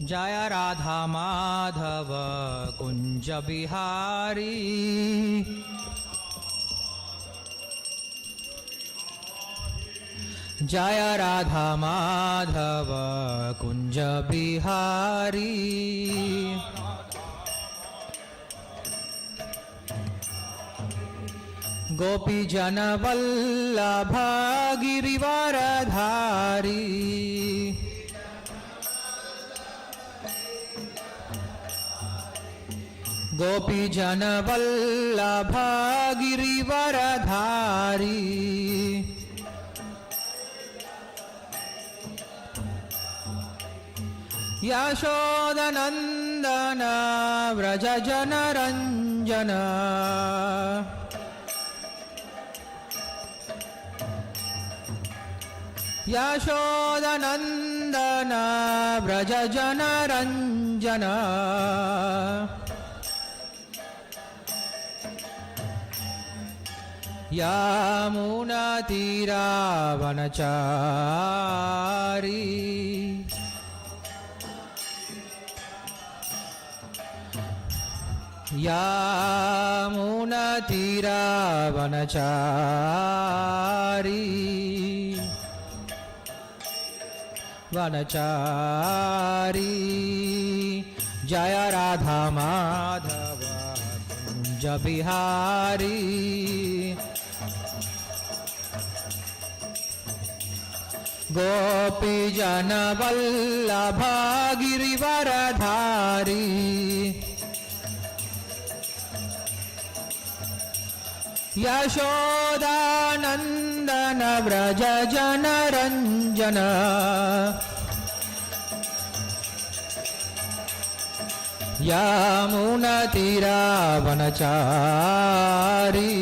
जय राधा माधव कुंज बिहारी। जय राधा माधव कुंज बिहारी। गोपी जन वल्लभ गिरिवरधारी। गोपी जन वल्लभ गिरिवरधारी। यशोदनंदन व्रज जन रंजन। यशोदनंदन व्रज जन रंजन। यमुना तीरा वनचारी। यमुना तीरा वनचारी। वनचारी। जय राधा माधव कुंज बिहारी। गोपी जन वल्लभ गिरिवरधारी। यशोदानंदन व्रज जन रंजन। यमुना तीरा वनचारी।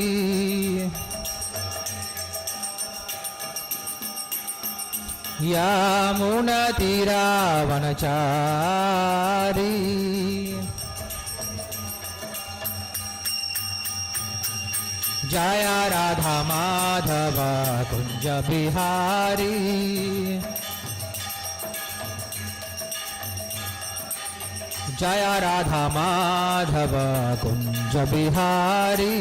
यमुना तीरा वनचारी। जय राधा माधव कुंज बिहारी। जय राधा माधव कुंज बिहारी।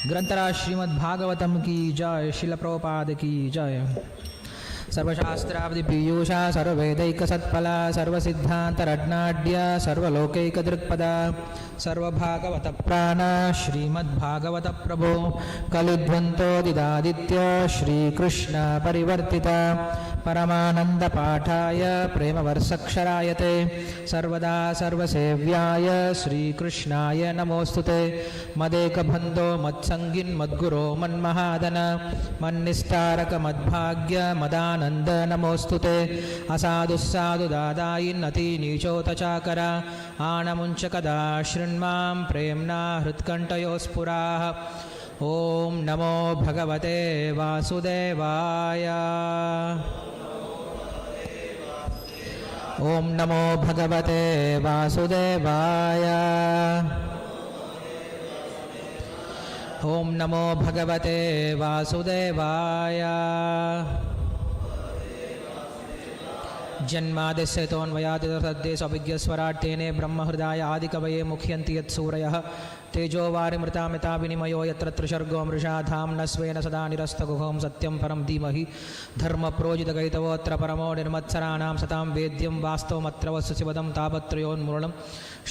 ग्रंथराज श्रीमद् भागवतम की जय। शिल प्रभुपाद की जय। सर्वशास्त्रावधि पीयूषा सर्ववेदैक सत्फला सर्वसिद्धांतरत्नाढ्य सर्वलोकैक दृक्पदा सर्वभागवत प्राण श्रीमद्भागवत प्रभो कलिध्वंतोदिदादित्य श्रीकृष्ण परिवर्तिता परमानंद पाठाय प्रेमवर्षक्षरायते सर्वदा सर्वसेव्याय श्रीकृष्णाय नमोस्तुते। मदेकबन्धो मत्संगिन् मद्गुरो मन्महादन मन्निस्तारक मद्भाग्य मदानंद नमोस्तुते। असाधुस्साधु दादायिन्नति नीचोतचाकर आनमुञ्चकदा शृण्मां प्रेम्णा हृत्कण्ठयो स्फुराः। ओम नमो भगवते वासुदेवाय। ओम नमो भगवते वासुदेवाय। ओम नमो भगवते वासुदेवाय। जन्मादिस्य तोन्वयादितसद्देशविज्ञस्वराट् तेने ब्रह्महृदाय आदिकवये मुह्यन्ति यत्सूरयः तेजो वारिमृतामिता विनिमयो यत्र त्रिसर्गो मृषा धाम्ना स्वेन सदा निरस्तगुहं सत्यं परं धीमहि धर्मप्रोजितगैतवोऽत्र परमो निर्मत्सराणां सतां वेद्यं वास्तवमत्र वस्तुशिवदं तापत्रयोन्मूलनं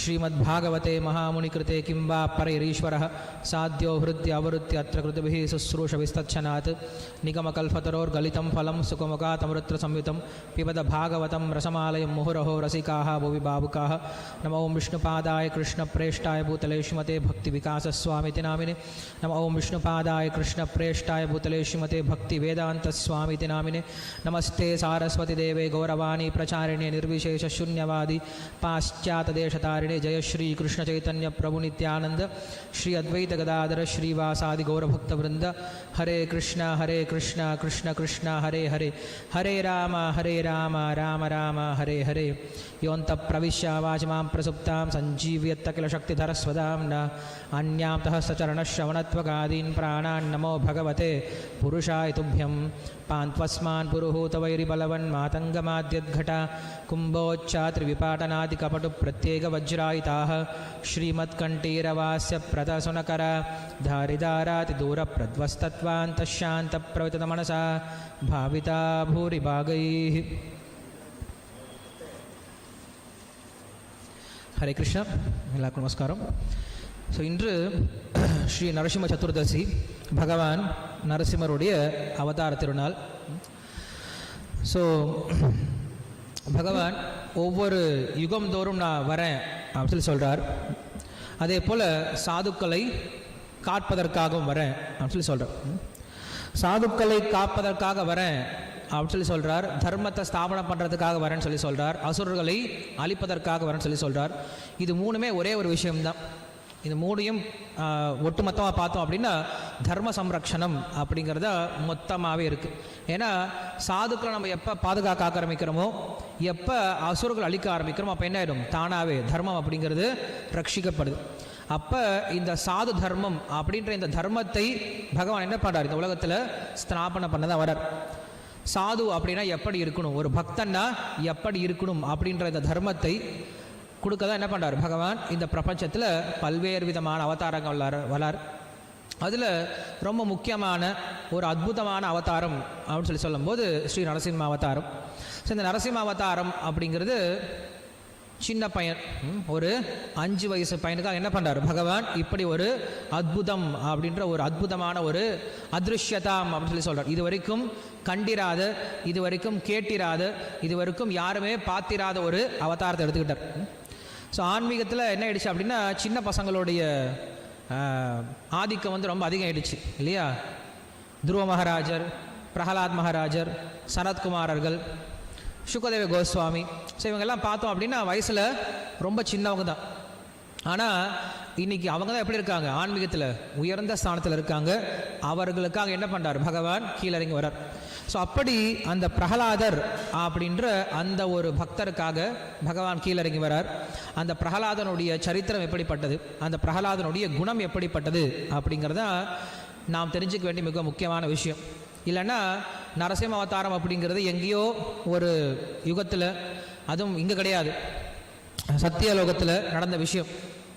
श्रीमद्भागवते महामुनिकृते किं वा परैरीश्वरः साध्यो हृद्य अवरुद्ध्य अत्र कृतभिः शुश्रूषविस्तच्छनात् निगमकल्पतरोर्गलितं फलं सुखमुखातमृत्रसंयुतं पिबद भागवतं रसमालयं मुहुरहो रसिकाः भुवि भावुकाः। नमो विष्णुपादाय कृष्णप्रेष्ठाय भूतले श्रीमते भक्तिविकासस्वामिति नामिने। नमो विष्णुपादाय कृष्णप्रेष्ठाय भूतले श्रीमते भक्तिवेदान्तस्वामिति नामिने। नमस्ते सारस्वतीदेवे गौरवाणी प्रचारिणे निर्विशेषशून्यवादी पाश्चातदेशतारिणे। जय श्री कृष्ण चैतन्य प्रभु नित्यानंद श्री अद्वैत गदाधर श्रीवासादि गौरभक्तवृंद। हरे कृष्ण कृष्ण कृष्ण हरे हरे हरे राम राम राम हरे हरे। योऽन्तः प्रविश्य वाचमां प्रसुप्तां सञ्जीव्यत्त किल शक्तिधरस्वदाम्ना अन्यां सचरणश्रवणत्वगादीन् प्राणान् नमो भगवते पुरुषाय तुभ्यं पान्त्वस्मान् पुरुहूतवैरिबलवन्मातङ्गमाद्यद्घटा कुम्भोच्चात्रिविपाटनादिकपटुप्रत्येकवज्रायिताः श्रीमत्कण्ठीरवास्य प्रदसुनकरा धारिदारातिदूरप्रध्वस्तत्वान्तशान्तप्रवितमनसा भाविता भूरिभागैः. ஹரே கிருஷ்ணா, எல்லாருக்கும் நமஸ்காரம். ஸோ இன்று ஸ்ரீ நரசிம்ம சதுர்தசி, பகவான் நரசிம்மருடைய அவதார திருநாள். ஸோ பகவான் ஒவ்வொரு யுகம் தோறும் நான் வரேன் அப்படின்னு சொல்லி சொல்கிறார். அதே போல் சாதுக்களை காப்பதற்காகவும் வரேன் அப்படின்னு சொல்லி சொல்கிறார். சாதுக்களை காப்பதற்காக வரேன் அப்படின்னு சொல்லி சொல்கிறார். தர்மத்தை ஸ்தாபனம் பண்ணுறதுக்காக வரேன்னு சொல்லி சொல்கிறார். அசுரர்களை அழிப்பதற்காக வரேன்னு சொல்லி சொல்கிறார். இது மூணுமே ஒரே ஒரு விஷயம்தான். இது மூணையும் ஒட்டுமொத்தமாக பார்த்தோம் அப்படின்னா தர்ம சம்ரக்ஷணம் அப்படிங்கிறத மொத்தமாகவே இருக்குது. ஏன்னா சாதுக்களை நம்ம எப்போ பாதுகாக்க ஆரம்பிக்கிறோமோ, எப்போ அசுரர்கள் அழிக்க ஆரம்பிக்கிறோமோ, அப்போ என்ன ஆகிடும், தானாகவே தர்மம் அப்படிங்கிறது ரட்சிக்கப்படுது. அப்போ இந்த சாது தர்மம் அப்படின்ற இந்த தர்மத்தை பகவான் என்ன பண்ணுறார், இந்த உலகத்தில் ஸ்தாபனை பண்ண தான் வரார். சாது அப்படின்னா எப்படி இருக்கணும், ஒரு பக்தன்னா எப்படி இருக்கணும் அப்படின்ற இந்த தர்மத்தை கொடுக்க தான் என்ன பண்ணுறார் பகவான். இந்த பிரபஞ்சத்தில் பல்வேறு விதமான அவதாரங்கள் வரார். அதில் ரொம்ப முக்கியமான ஒரு அற்புதமான அவதாரம் அப்படின்னு சொல்லும்போது ஸ்ரீ நரசிம்ம அவதாரம். ஸோ இந்த நரசிம்ம அவதாரம் அப்படிங்கிறது சின்ன பையன், ஒரு 5 வயசு பையனுக்காக என்ன பண்ணுறாரு பகவான், இப்படி ஒரு அற்புதம் அப்படின்ற ஒரு அற்புதமான ஒரு அதிருஷ்யதாம் அப்படின்னு சொல்கிறார். இது வரைக்கும் கண்டிராத, இது வரைக்கும் கேட்டிராத, இது வரைக்கும் யாருமே பார்த்திராத ஒரு அவதாரத்தை எடுத்துக்கிட்டார். ஸோ ஆன்மீகத்தில் என்ன ஆயிடுச்சு அப்படின்னா, சின்ன பசங்களுடைய ஆதிக்கம் ரொம்ப அதிகம் ஆயிடுச்சு இல்லையா. துருவ மகாராஜர், பிரகலாத் மகாராஜர், சனத்குமாரர்கள், சுகதேவ கோஸ்வாமி, ஸோ இவங்கெல்லாம் பார்த்தோம் அப்படின்னா வயசில் ரொம்ப சின்னவங்க தான். ஆனால் இன்னைக்கு அவங்க தான் எப்படி இருக்காங்க, ஆன்மீகத்தில் உயர்ந்த ஸ்தானத்தில் இருக்காங்க. அவர்களுக்காக என்ன பண்ணுறார் பகவான், கீழறங்கி வரார். ஸோ அப்படி அந்த பிரகலாதர் அப்படின்ற அந்த ஒரு பக்தருக்காக பகவான் கீழறங்கி வரார். அந்த பிரகலாதனுடைய சரித்திரம் எப்படிப்பட்டது, அந்த பிரகலாதனுடைய குணம் எப்படிப்பட்டது அப்படிங்கிறத நாம் தெரிஞ்சுக்க வேண்டிய மிக முக்கியமான விஷயம். இல்லைன்னா நரசிம்ம அவதாரம் அப்படிங்கிறது எங்கேயோ ஒரு யுகத்தில், அதுவும் இங்கே கிடையாது, சத்தியலோகத்தில் நடந்த விஷயம்,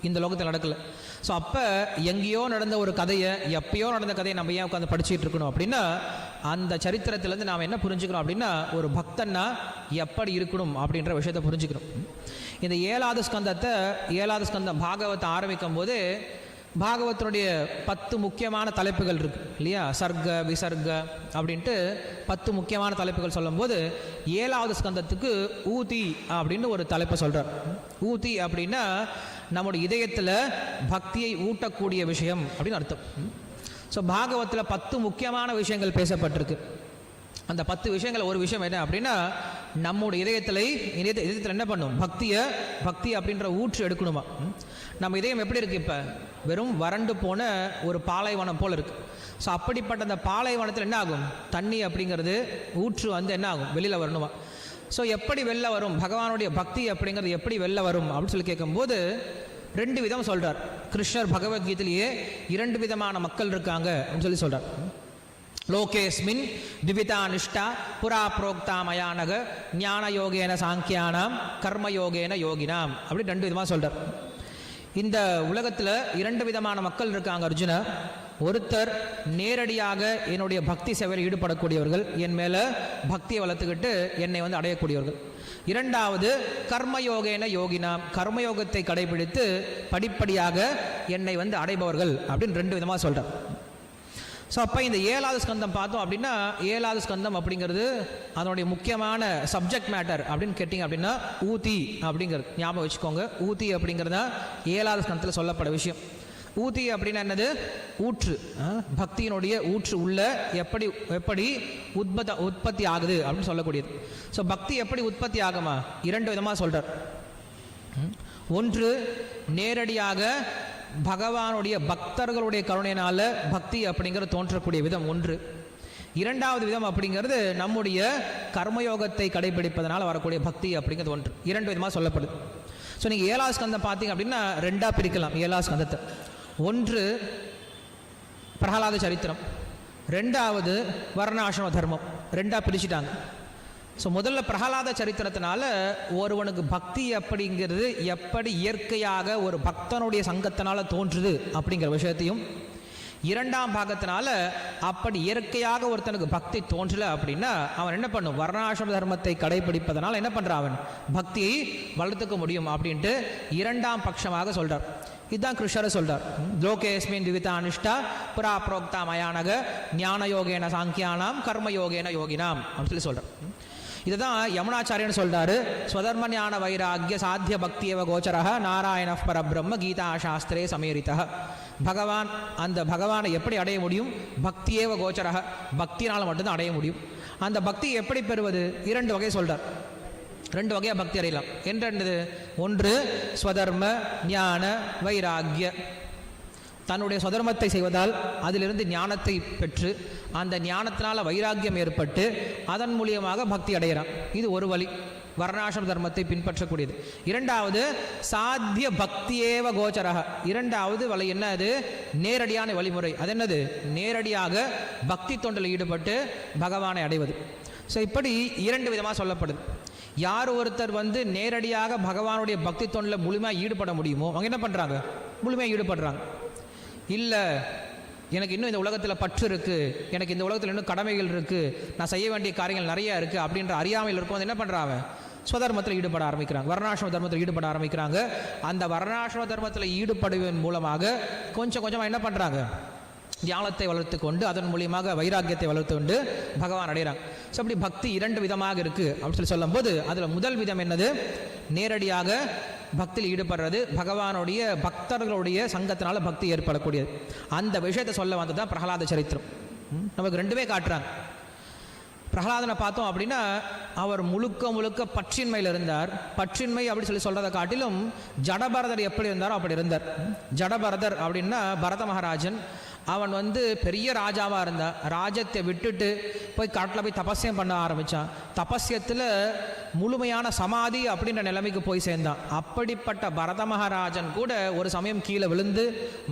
இந்த லோகத்தில் நடக்கலை. ஸோ அப்போ எங்கேயோ நடந்த ஒரு கதையை, எப்பயோ நடந்த கதையை நம்ம ஏன் உட்காந்து படிச்சுட்டு இருக்கணும் அப்படின்னா, அந்த சரித்திரத்திலேருந்து நாம் என்ன புரிஞ்சுக்கணும் அப்படின்னா, ஒரு பக்தன்னா எப்படி இருக்கணும் அப்படின்ற விஷயத்தை புரிஞ்சுக்கணும். இந்த 7வது ஸ்கந்தம் பாகவத்தை ஆரம்பிக்கும் போது பாகவத்தினுடைய 10 முக்கியமான தலைப்புகள் இருக்குது இல்லையா. சர்க்க விசர்க்க அப்படின்ட்டு 10 முக்கியமான தலைப்புகள் சொல்லும்போது 7வது ஸ்கந்தத்துக்கு ஊதி அப்படின்னு ஒரு தலைப்பை சொல்கிறார். ஊதி அப்படின்னா நம்முடைய இதயத்தில் பக்தியை ஊட்டக்கூடிய விஷயம் அப்படின்னு அர்த்தம். ஸோ பாகவத்தில் 10 முக்கியமான விஷயங்கள் பேசப்பட்டிருக்கு. அந்த 10 விஷயங்கள் ஒரு விஷயம் என்ன அப்படின்னா, நம்முடைய இதயத்தில் என்ன பண்ணும், பக்தி அப்படின்ற ஊற்று எடுக்கணுமா. நம்ம இதயம் எப்படி இருக்குது, இப்போ வெறும் வறண்டு போன ஒரு பாலைவனம் போல் இருக்குது. ஸோ அப்படிப்பட்ட அந்த பாலைவனத்தில் என்ன ஆகும், தண்ணி அப்படிங்கிறது ஊற்று என்ன ஆகும், வெளியில் வரணுமா. ஸோ எப்படி வெளில வரும், பகவானுடைய பக்தி அப்படிங்கிறது எப்படி வெளில வரும் அப்படின்னு சொல்லி கேட்கும்போது 2 விதம் சொல்கிறார். கிருஷ்ணர் பகவத்கீதையிலேயே 2 விதமான மக்கள் இருக்காங்க அப்படின்னு சொல்லி சொல்கிறார். லோகேஸ்மின் திவிதா நிஷ்டா புரா புரோக்தா மயானக ஞான யோகேன சாங்கியானாம் கர்மயோகேன யோகினாம் அப்படி 2 விதமாக சொல்கிறார். இந்த உலகத்தில் 2 விதமான மக்கள் இருக்காங்க அர்ஜுனா. ஒருத்தர் நேரடியாக என்னுடைய பக்தி சேவையில் ஈடுபடக்கூடியவர்கள், என் மேலே பக்தியை வளர்த்துக்கிட்டு என்னை அடையக்கூடியவர்கள். 2வது கர்மயோகேன யோகினாம், கர்மயோகத்தை கடைபிடித்து படிப்படியாக என்னை அடைபவர்கள் அப்படின்னு 2 விதமாக சொல்கிறார். ஸோ அப்போ இந்த 7வது ஸ்கந்தம் பார்த்தோம் அப்படின்னா, 7வது ஸ்கந்தம் அப்படிங்கிறது அதனுடைய முக்கியமான சப்ஜெக்ட் மேட்டர் அப்படின்னு கேட்டிங்க அப்படின்னா ஊதி அப்படிங்கிறது ஞாபகம் வச்சுக்கோங்க. ஊதி அப்படிங்கிறதா 7வது ஸ்கந்தத்தில் சொல்லப்பட விஷயம். ஊதி அப்படின்னா என்னது, ஊற்று, பக்தியினுடைய ஊற்று உள்ள எப்படி உற்பத்தி ஆகுது அப்படின்னு சொல்லக்கூடியது. ஸோ பக்தி எப்படி உற்பத்தி ஆகுமா, 2 விதமாக சொல்கிறார். ஒன்று நேரடியாக பகவானுடைய பக்தர்களுடைய கருணையினால பக்தி அப்படிங்கிறது தோன்றக்கூடிய விதம் ஒன்று. 2வது விதம் அப்படிங்கிறது நம்முடைய கர்மயோகத்தை கடைபிடிப்பதனால் வரக்கூடிய பக்தி அப்படிங்கிறது ஒன்று. 2 விதமாக சொல்லப்படுது. ஸோ நீங்கள் 7வது ஸ்கந்தம் பார்த்தீங்க அப்படின்னா 2ஆக பிரிக்கலாம். 7வது ஸ்கந்தத்தை ஒன்று பிரகலாத சரித்திரம், ரெண்டாவது வர்ணாசிரம தர்மம். ரெண்டாக பிரிச்சுட்டாங்க. ஸோ முதல்ல பிரகலாத சரித்திரத்தினால ஒருவனுக்கு பக்தி அப்படிங்கிறது எப்படி இயற்கையாக ஒரு பக்தனுடைய சங்கத்தினால தோன்றுது அப்படிங்கிற விஷயத்தையும், இரண்டாம் பாகத்தினால அப்படி இயற்கையாக ஒருத்தனுக்கு பக்தி தோன்றல அப்படின்னா அவன் என்ன பண்ணும், வர்ணாசிரம தர்மத்தை கடைபிடிப்பதனால் என்ன பண்ணுறான், அவன் பக்தியை வளர்த்துக்க முடியும் அப்படின்ட்டு இரண்டாம் பட்சமாக சொல்கிறார். இதுதான் கிருஷ்ணர் சொல்றார். லோகேஸ்மின் விவிதா அனிஷ்டா புரா புரோக்தா மயானக ஞான யோகேன சாங்கியானாம் கர்மயோகேன யோகினாம் அப்படின்னு சொல்றார். இதுதான் யமுனாச்சாரியன் சொல்றாரு. ஸ்வதர்ம ஞான வைராக்கிய சாத்திய பக்தியவ கோச்சரஹ நாராயண பரபிரம்ம கீதா சாஸ்திரே சமீரிதா. பகவான், அந்த பகவானை எப்படி அடைய முடியும், பக்தியேவ கோச்சரஹ, பக்தியினால் மட்டும்தான் அடைய முடியும். அந்த பக்தியை எப்படி பெறுவது, இரண்டு வகை சொல்றார். ரெண்டு வகையாக பக்தி அடையலாம். என்றது ஒன்று ஸ்வதர்ம ஞான வைராக்கிய, தன்னுடைய சுதர்மத்தை செய்வதால் அதிலிருந்து ஞானத்தை பெற்று அந்த ஞானத்தினால் வைராக்கியம் ஏற்பட்டு அதன் மூலியமாக பக்தி அடைகிறான். இது ஒரு வழி, வர்ணாசிரம தர்மத்தை பின்பற்றக்கூடியது. இரண்டாவது சாத்திய பக்தியேவ கோச்சரக, இரண்டாவது வழி என்ன, அது நேரடியான வழிமுறை. அது என்னது, நேரடியாக பக்தி தொண்டில் ஈடுபட்டு பகவானை அடைவது. ஸோ இப்படி இரண்டு விதமாக சொல்லப்படுது. யார் ஒருத்தர் நேரடியாக பகவானுடைய பக்தி தொண்டில் முழுமையாக ஈடுபட முடியுமோ அவங்க என்ன பண்ணுறாங்க, முழுமையாக ஈடுபடுறாங்க. இல்லை எனக்கு இன்னும் இந்த உலகத்தில் பற்று இருக்குது, எனக்கு இந்த உலகத்தில் இன்னும் கடமைகள் இருக்குது, நான் செய்ய வேண்டிய காரியங்கள் நிறையா இருக்குது அப்படின்ற அறியாமையில் இருக்கும் என்ன பண்ணுறாங்க, ஸ்வதர்மத்தில் ஈடுபட ஆரம்பிக்கிறாங்க, வர்ணாசிரம தர்மத்தில் ஈடுபட ஆரம்பிக்கிறாங்க. அந்த வர்ணாசிரம தர்மத்தில் ஈடுபடுவதன் மூலமாக கொஞ்சம் கொஞ்சமாக என்ன பண்ணுறாங்க, ஞானத்தை வளர்த்து கொண்டு அதன் மூலியமாக வைராக்கியத்தை வளர்த்து கொண்டு பகவான் அடைகிறாங்க. ஸோ அப்படி பக்தி இரண்டு விதமாக இருக்குது அப்படின்னு சொல்லும் போது அதில் முதல் விதம் என்னது, நேரடியாக பக்தியில் ஈடுபடுறது, பகவானுடைய பக்தர்களுடைய சங்கத்தினால பக்தி ஏற்படக்கூடியது. அந்த விஷயத்தை சொல்ல வந்தது தான் பிரகலாத சரித்திரம். நமக்கு ரெண்டுமே காட்டுறாங்க. பிரகலாதனை பார்த்தோம் அப்படின்னா அவர் முழுக்க முழுக்க பற்றின்மையில் இருந்தார். பற்றின்மை அப்படின்னு சொல்றதை காட்டிலும் ஜடபரதர் எப்படி இருந்தாரோ அப்படி இருந்தார். ஜடபரதர் அப்படின்னா பரத மகாராஜன், அவன் பெரிய ராஜாவாக இருந்தான். ராஜ்யத்தை விட்டுட்டு போய் காட்டில் போய் தபஸ்யம் பண்ண ஆரம்பித்தான். தபஸ்யத்தில் முழுமையான சமாதி அப்படின்ற நிலைமைக்கு போய் சேர்ந்தான். அப்படிப்பட்ட பரத மகாராஜன் கூட ஒரு சமயம் கீழே விழுந்து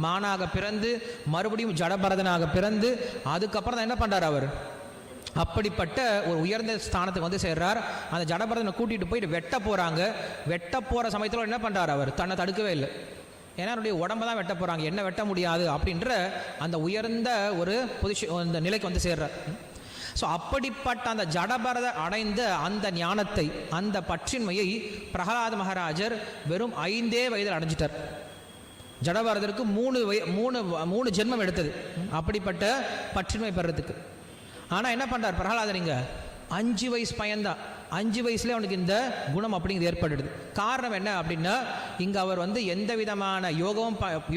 மானாக பிறந்து மறுபடியும் ஜடபரதனாக பிறந்து அதுக்கப்புறம் தான் என்ன பண்ணுறார், அவர் அப்படிப்பட்ட ஒரு உயர்ந்த ஸ்தானத்துக்கு சேர்றார். அந்த ஜடபரதனை கூட்டிகிட்டு போயிட்டு வெட்ட போகிறாங்க. வெட்ட போகிற சமயத்தில் என்ன பண்ணுறார், அவர் தன்னை தடுக்கவே இல்லை. ஏன்னா அவருடைய உடம்பை தான் வெட்ட போகிறாங்க, என்ன வெட்ட முடியாது அப்படின்ற அந்த உயர்ந்த ஒரு அந்த நிலைக்கு சேர்றார். ஸோ அப்படிப்பட்ட அந்த ஜடபரத அடைந்த அந்த ஞானத்தை, அந்த பற்றின்மையை பிரகலாத மகாராஜர் வெறும் 5 வயதில் அடைஞ்சிட்டார். ஜடபரதருக்கு 3 ஜென்மம் எடுத்தது அப்படிப்பட்ட பற்றின்மை பெறத்துக்கு. ஆனால் என்ன பண்ணுறார் பிரகலாதர், இங்கே 5 வயசு பையன்தான், 5 வயசுலேயே அவனுக்கு இந்த குணம் அப்படிங்கிறது ஏற்படுது. காரணம் என்ன அப்படின்னா இங்கே அவர் எந்த விதமான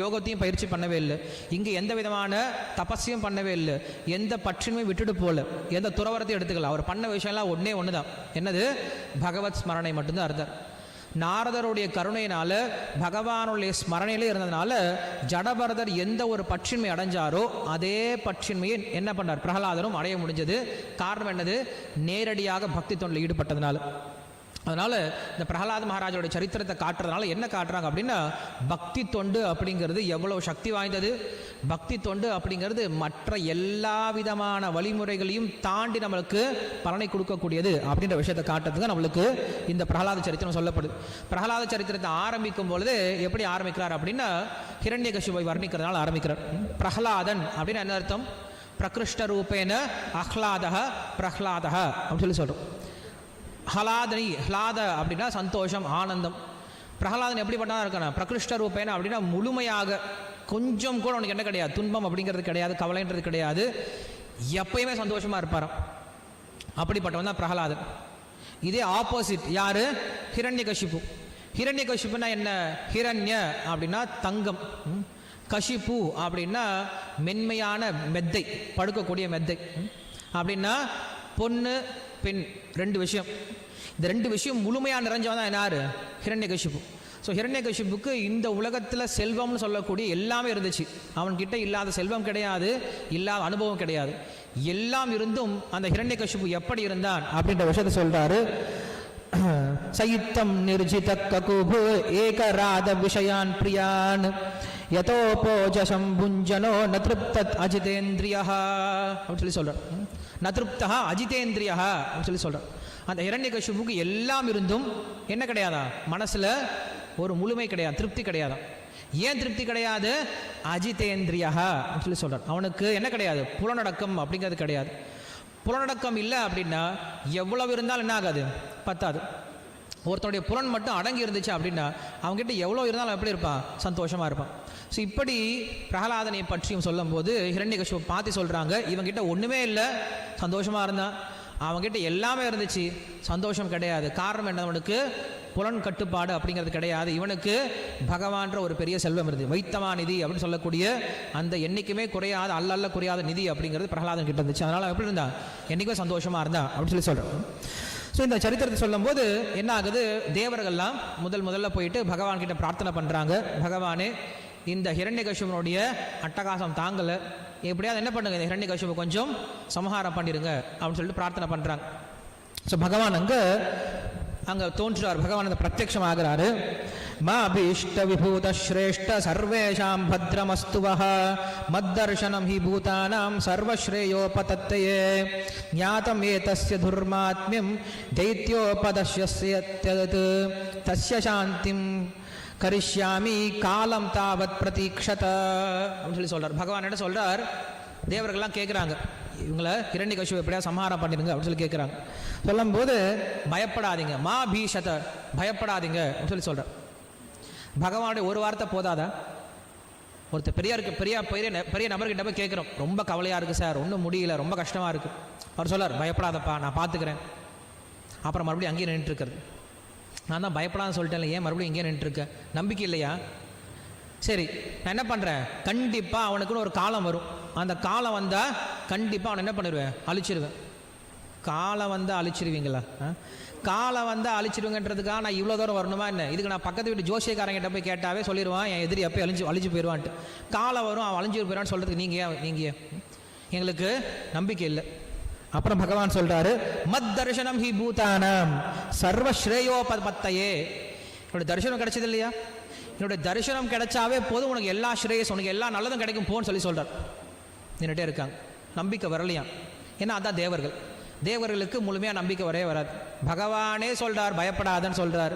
யோகத்தையும் பயிற்சி பண்ணவே இல்லை, இங்கே எந்த விதமான தபஸ்யம் பண்ணவே இல்லை, எந்த பற்றின்மையும் விட்டுட்டு போகல, எந்த துறவரத்தையும் எடுத்துக்கல. அவர் பண்ண விஷயம்லாம் ஒன்று தான், என்னது பகவத் ஸ்மரணை மட்டும்தான் இருந்தார். நாரதருடைய கருணையினால பகவானுடைய ஸ்மரணையிலே இருந்ததுனால ஜடபரதர் எந்த ஒரு பற்றின்மை அடைஞ்சாரோ அதே பற்றின்மையை என்ன பண்ணார், பிரகலாதரும் அடைய முடிஞ்சது. காரணம் என்னது, நேரடியாக பக்தி தொண்டில் ஈடுபட்டதுனால. அதனால் இந்த பிரகலாத மகாராஜோட சரித்திரத்தை காட்டுறதுனால என்ன காட்டுறாங்க அப்படின்னா பக்தி தொண்டு அப்படிங்கிறது எவ்வளவு சக்தி வாய்ந்தது, பக்தி தொண்டு அப்படிங்கிறது மற்ற எல்லா விதமான வழிமுறைகளையும் தாண்டி நம்மளுக்கு பலனை கொடுக்கக்கூடியது அப்படின்ற விஷயத்தை காட்டுறதுக்கு நம்மளுக்கு இந்த பிரகலாத சரித்திரம் சொல்லப்படுது. பிரகலாத சரித்திரத்தை ஆரம்பிக்கும் பொழுது எப்படி ஆரம்பிக்கிறார் அப்படின்னா ஹிரண்யகசிபை வர்ணிக்கிறதுனால ஆரம்பிக்கிறார். பிரகலாதன் அப்படின்னு என்ன அர்த்தம், பிரகிருஷ்ட ரூபேன அஹ்லாதஹ பிரஹ்லாதஹ அப்படின்னு சொல்கிறோம். ஹலாதனி, ஹ்லாத அப்படின்னா சந்தோஷம், ஆனந்தம். பிரகலாதன் எப்படி பண்ணாதான் இருக்கணும், பிரகிருஷ்ட ரூபேன அப்படின்னா முழுமையாக கொஞ்சம் கூட அவனுக்கு என்ன கிடையாது, துன்பம் அப்படிங்கிறது கிடையாது, கவலைன்றது கிடையாது, எப்பயுமே சந்தோஷமாக இருப்பாராம். அப்படிப்பட்டவன் தான் பிரகலாதன். இதே ஆப்போசிட் யாரு, ஹிரண்யகசிபு. ஹிரண்யகசிபுனா என்ன, ஹிரண்ய அப்படின்னா தங்கம், கஷிபு அப்படின்னா மென்மையான மெத்தை, படுக்கக்கூடிய மெத்தை. அப்படின்னா பொண்ணு பெண் 2 விஷயம், இந்த 2 விஷயம் முழுமையாக நிறைஞ்சவன் தான் யார், ஹிரண்யகசிபு. ஸோ ஹிரண்யகசிபுக்கு இந்த உலகத்தில் செல்வம்னு சொல்லக்கூடிய எல்லாமே இருந்துச்சு. அவன்கிட்ட இல்லாத செல்வம் கிடையாது, இல்லாத அனுபவம் கிடையாது. எல்லாம் இருந்தும் அந்த ஹிரண்யகசிபு எப்படி இருந்தான் அப்படின்ற விஷயத்தை சொல்றாரு. சயித்தம் நிர்ஜித ககுபு ஏகராத விஷயான் பிரியான் யதோபோஜசம் புஞ்சனோ நத்ருப்தத் அஜிதேந்திரியா அப்படின்னு சொல்லி சொல்கிறார். நத்ருப்தா அஜிதேந்திரியா அப்படின்னு சொல்லி சொல்கிறார். அந்த ஹிரண்யகசிபுக்கு எல்லாம் இருந்தும் என்ன கிடையாதா, மனசில் ஒரு முழுமை கிடையாது, திருப்தி கிடையாதா. ஏன் திருப்தி கிடையாது? அஜிதேந்திரியா அப்படின்னு சொல்லி சொல்கிறார். அவனுக்கு என்ன கிடையாது? புலனடக்கம் அப்படிங்கிறது கிடையாது. புலனடக்கம் இல்லை அப்படின்னா எவ்வளவு இருந்தாலும் என்ன ஆகாது? பத்தாது. ஒருத்தனுடைய புலன் மட்டும் அடங்கி இருந்துச்சு அப்படின்னா அவங்ககிட்ட எவ்வளோ இருந்தாலும் எப்படி இருப்பான்? சந்தோஷமாக இருப்பான். ஸோ இப்படி பிரகலாதனை பற்றியும் சொல்லும் போது ஹிரண்யகசிபு பார்த்து சொல்கிறாங்க, இவங்கிட்ட ஒன்றுமே இல்லை, சந்தோஷமாக இருந்தான். அவங்ககிட்ட எல்லாமே இருந்துச்சு, சந்தோஷம் கிடையாது. காரணம் என்ன? அவனுக்கு புலன் கட்டுப்பாடு அப்படிங்கிறது கிடையாது. இவனுக்கு பகவான்ற ஒரு பெரிய செல்வம் இருந்தது, வைத்தமா நிதி அப்படின்னு சொல்லக்கூடிய அந்த என்றைக்குமே குறையாத அல்ல குறையாத நிதி அப்படிங்கிறது பிரகலாதன் கிட்ட இருந்துச்சு. அதனால் எப்படி இருந்தா? என்றைக்குமே சந்தோஷமாக இருந்தா அப்படின்னு சொல்லி சொல்கிறேன். ஸோ இந்த சரித்திரத்தை சொல்லும் போது என்ன ஆகுது? தேவர்கள்லாம் முதல்ல போயிட்டு பகவான் கிட்ட பிரார்த்தனை பண்ணுறாங்க, பகவானே இந்த ஹிரண்யகசிபனுடைய அட்டகாசம் தாங்கலை, எப்படியாவது என்ன பண்ணுங்க, இந்த ஹிரண்யகசிபு கொஞ்சம் சமஹாரம் பண்ணிடுங்க அப்படின்னு சொல்லிட்டு பிரார்த்தனை பண்ணுறாங்க. ஸோ பகவான் அங்கே தோன்றுறார், பகவான் அந்த பிரத்யக்ஷம் ஆகிறாரு. மா பீஷ்ட விபூத ஸ்ரேஷ்ட சர்வேஷாம் பத்ரமஸ்துவஹ மத்தர்ஷனம் ஹி பூதானாம் சர்வஸ்ரேயோபதத்தயே ஞாதம் ஏதஸ்ய துர்மாத்மியம் தைத்யோபதஸ்யத்யத் தஸ்ய சாந்திம் கரிஷ்யாமி காலம் தாவத் பிரதீக்ஷத அப்படின்னு சொல்லி சொல்கிறார். பகவான் என்ன சொல்கிறார்? தேவர்கள்லாம் கேட்குறாங்க, இவங்களை ஹிரண்யகசிபு எப்படியா சம்ஹாரம் பண்ணிடுங்க அப்படின்னு சொல்லி கேட்குறாங்க. சொல்லும் போது பயப்படாதீங்க, மா பீஷத, பயப்படாதீங்க அப்படின்னு சொல்லி சொல்கிறார். பகவானுடைய ஒரு வார்த்தை போதாதா? ஒருத்தர் பெரிய நபர்கிட்ட போய் கேட்குறோம், ரொம்ப கவலையாக இருக்குது சார், ஒன்றும் முடியல, ரொம்ப கஷ்டமாக இருக்குது. அவர் சொல்லார், பயப்படாதப்பா, நான் பார்த்துக்கிறேன். அப்புறம் மறுபடியும் அங்கேயே நின்றுட்டுருக்கிறது. நான் தான் பயப்படாத சொல்லிட்டேன், ஏன் மறுபடியும் இங்கே நின்றுட்டுருக்கேன்? நம்பிக்கை இல்லையா? சரி, நான் என்ன பண்ணுறேன், கண்டிப்பாக அவனுக்குன்னு ஒரு காலம் வரும், அந்த காலம் வந்தால் கண்டிப்பாக அவனை என்ன பண்ணிடுவேன்? அழிச்சிருவேன். காலம் வந்தால் அழிச்சிருவீங்களா? காலம் வந்தால் அழிச்சிருவேங்கன்றதுக்காக நான் இவ்வளோ தூரம் வரணுமா என்ன? இதுக்கு நான் பக்கத்து வீட்டு ஜோசியக்காரங்கிட்ட போய் கேட்டாவே சொல்லிடுவான், என் எதிரி அப்போ அழிஞ்சு போயிடுவான்ட்டு. காலம் வரும், அவன் அழிஞ்சு போயிடுவான்னு சொல்கிறதுக்கு நீங்கள் எங்களுக்கு நம்பிக்கை இல்லை. அப்புறம் பகவான் சொல்கிறாரு, மத் தர்ஷனம் ஹி பூதானாம் சர்வஸ்ரேயோபதத்தயே. என்னோட தரிசனம் கிடைச்சது இல்லையா? என்னுடைய தரிசனம் கிடைச்சாவே போதும், உனக்கு எல்லா ஸ்ரேயஸ், உனக்கு எல்லா நல்லதும் கிடைக்கும் போன்னு சொல்கிறார். நின்றுட்டே இருக்காங்க, நம்பிக்கை வரலையா? ஏன்னா அதான் தேவர்களுக்கு முழுமையாக நம்பிக்கை வரவே வராது. பகவானே சொல்கிறார் பயப்படாதன்னு சொல்கிறார்,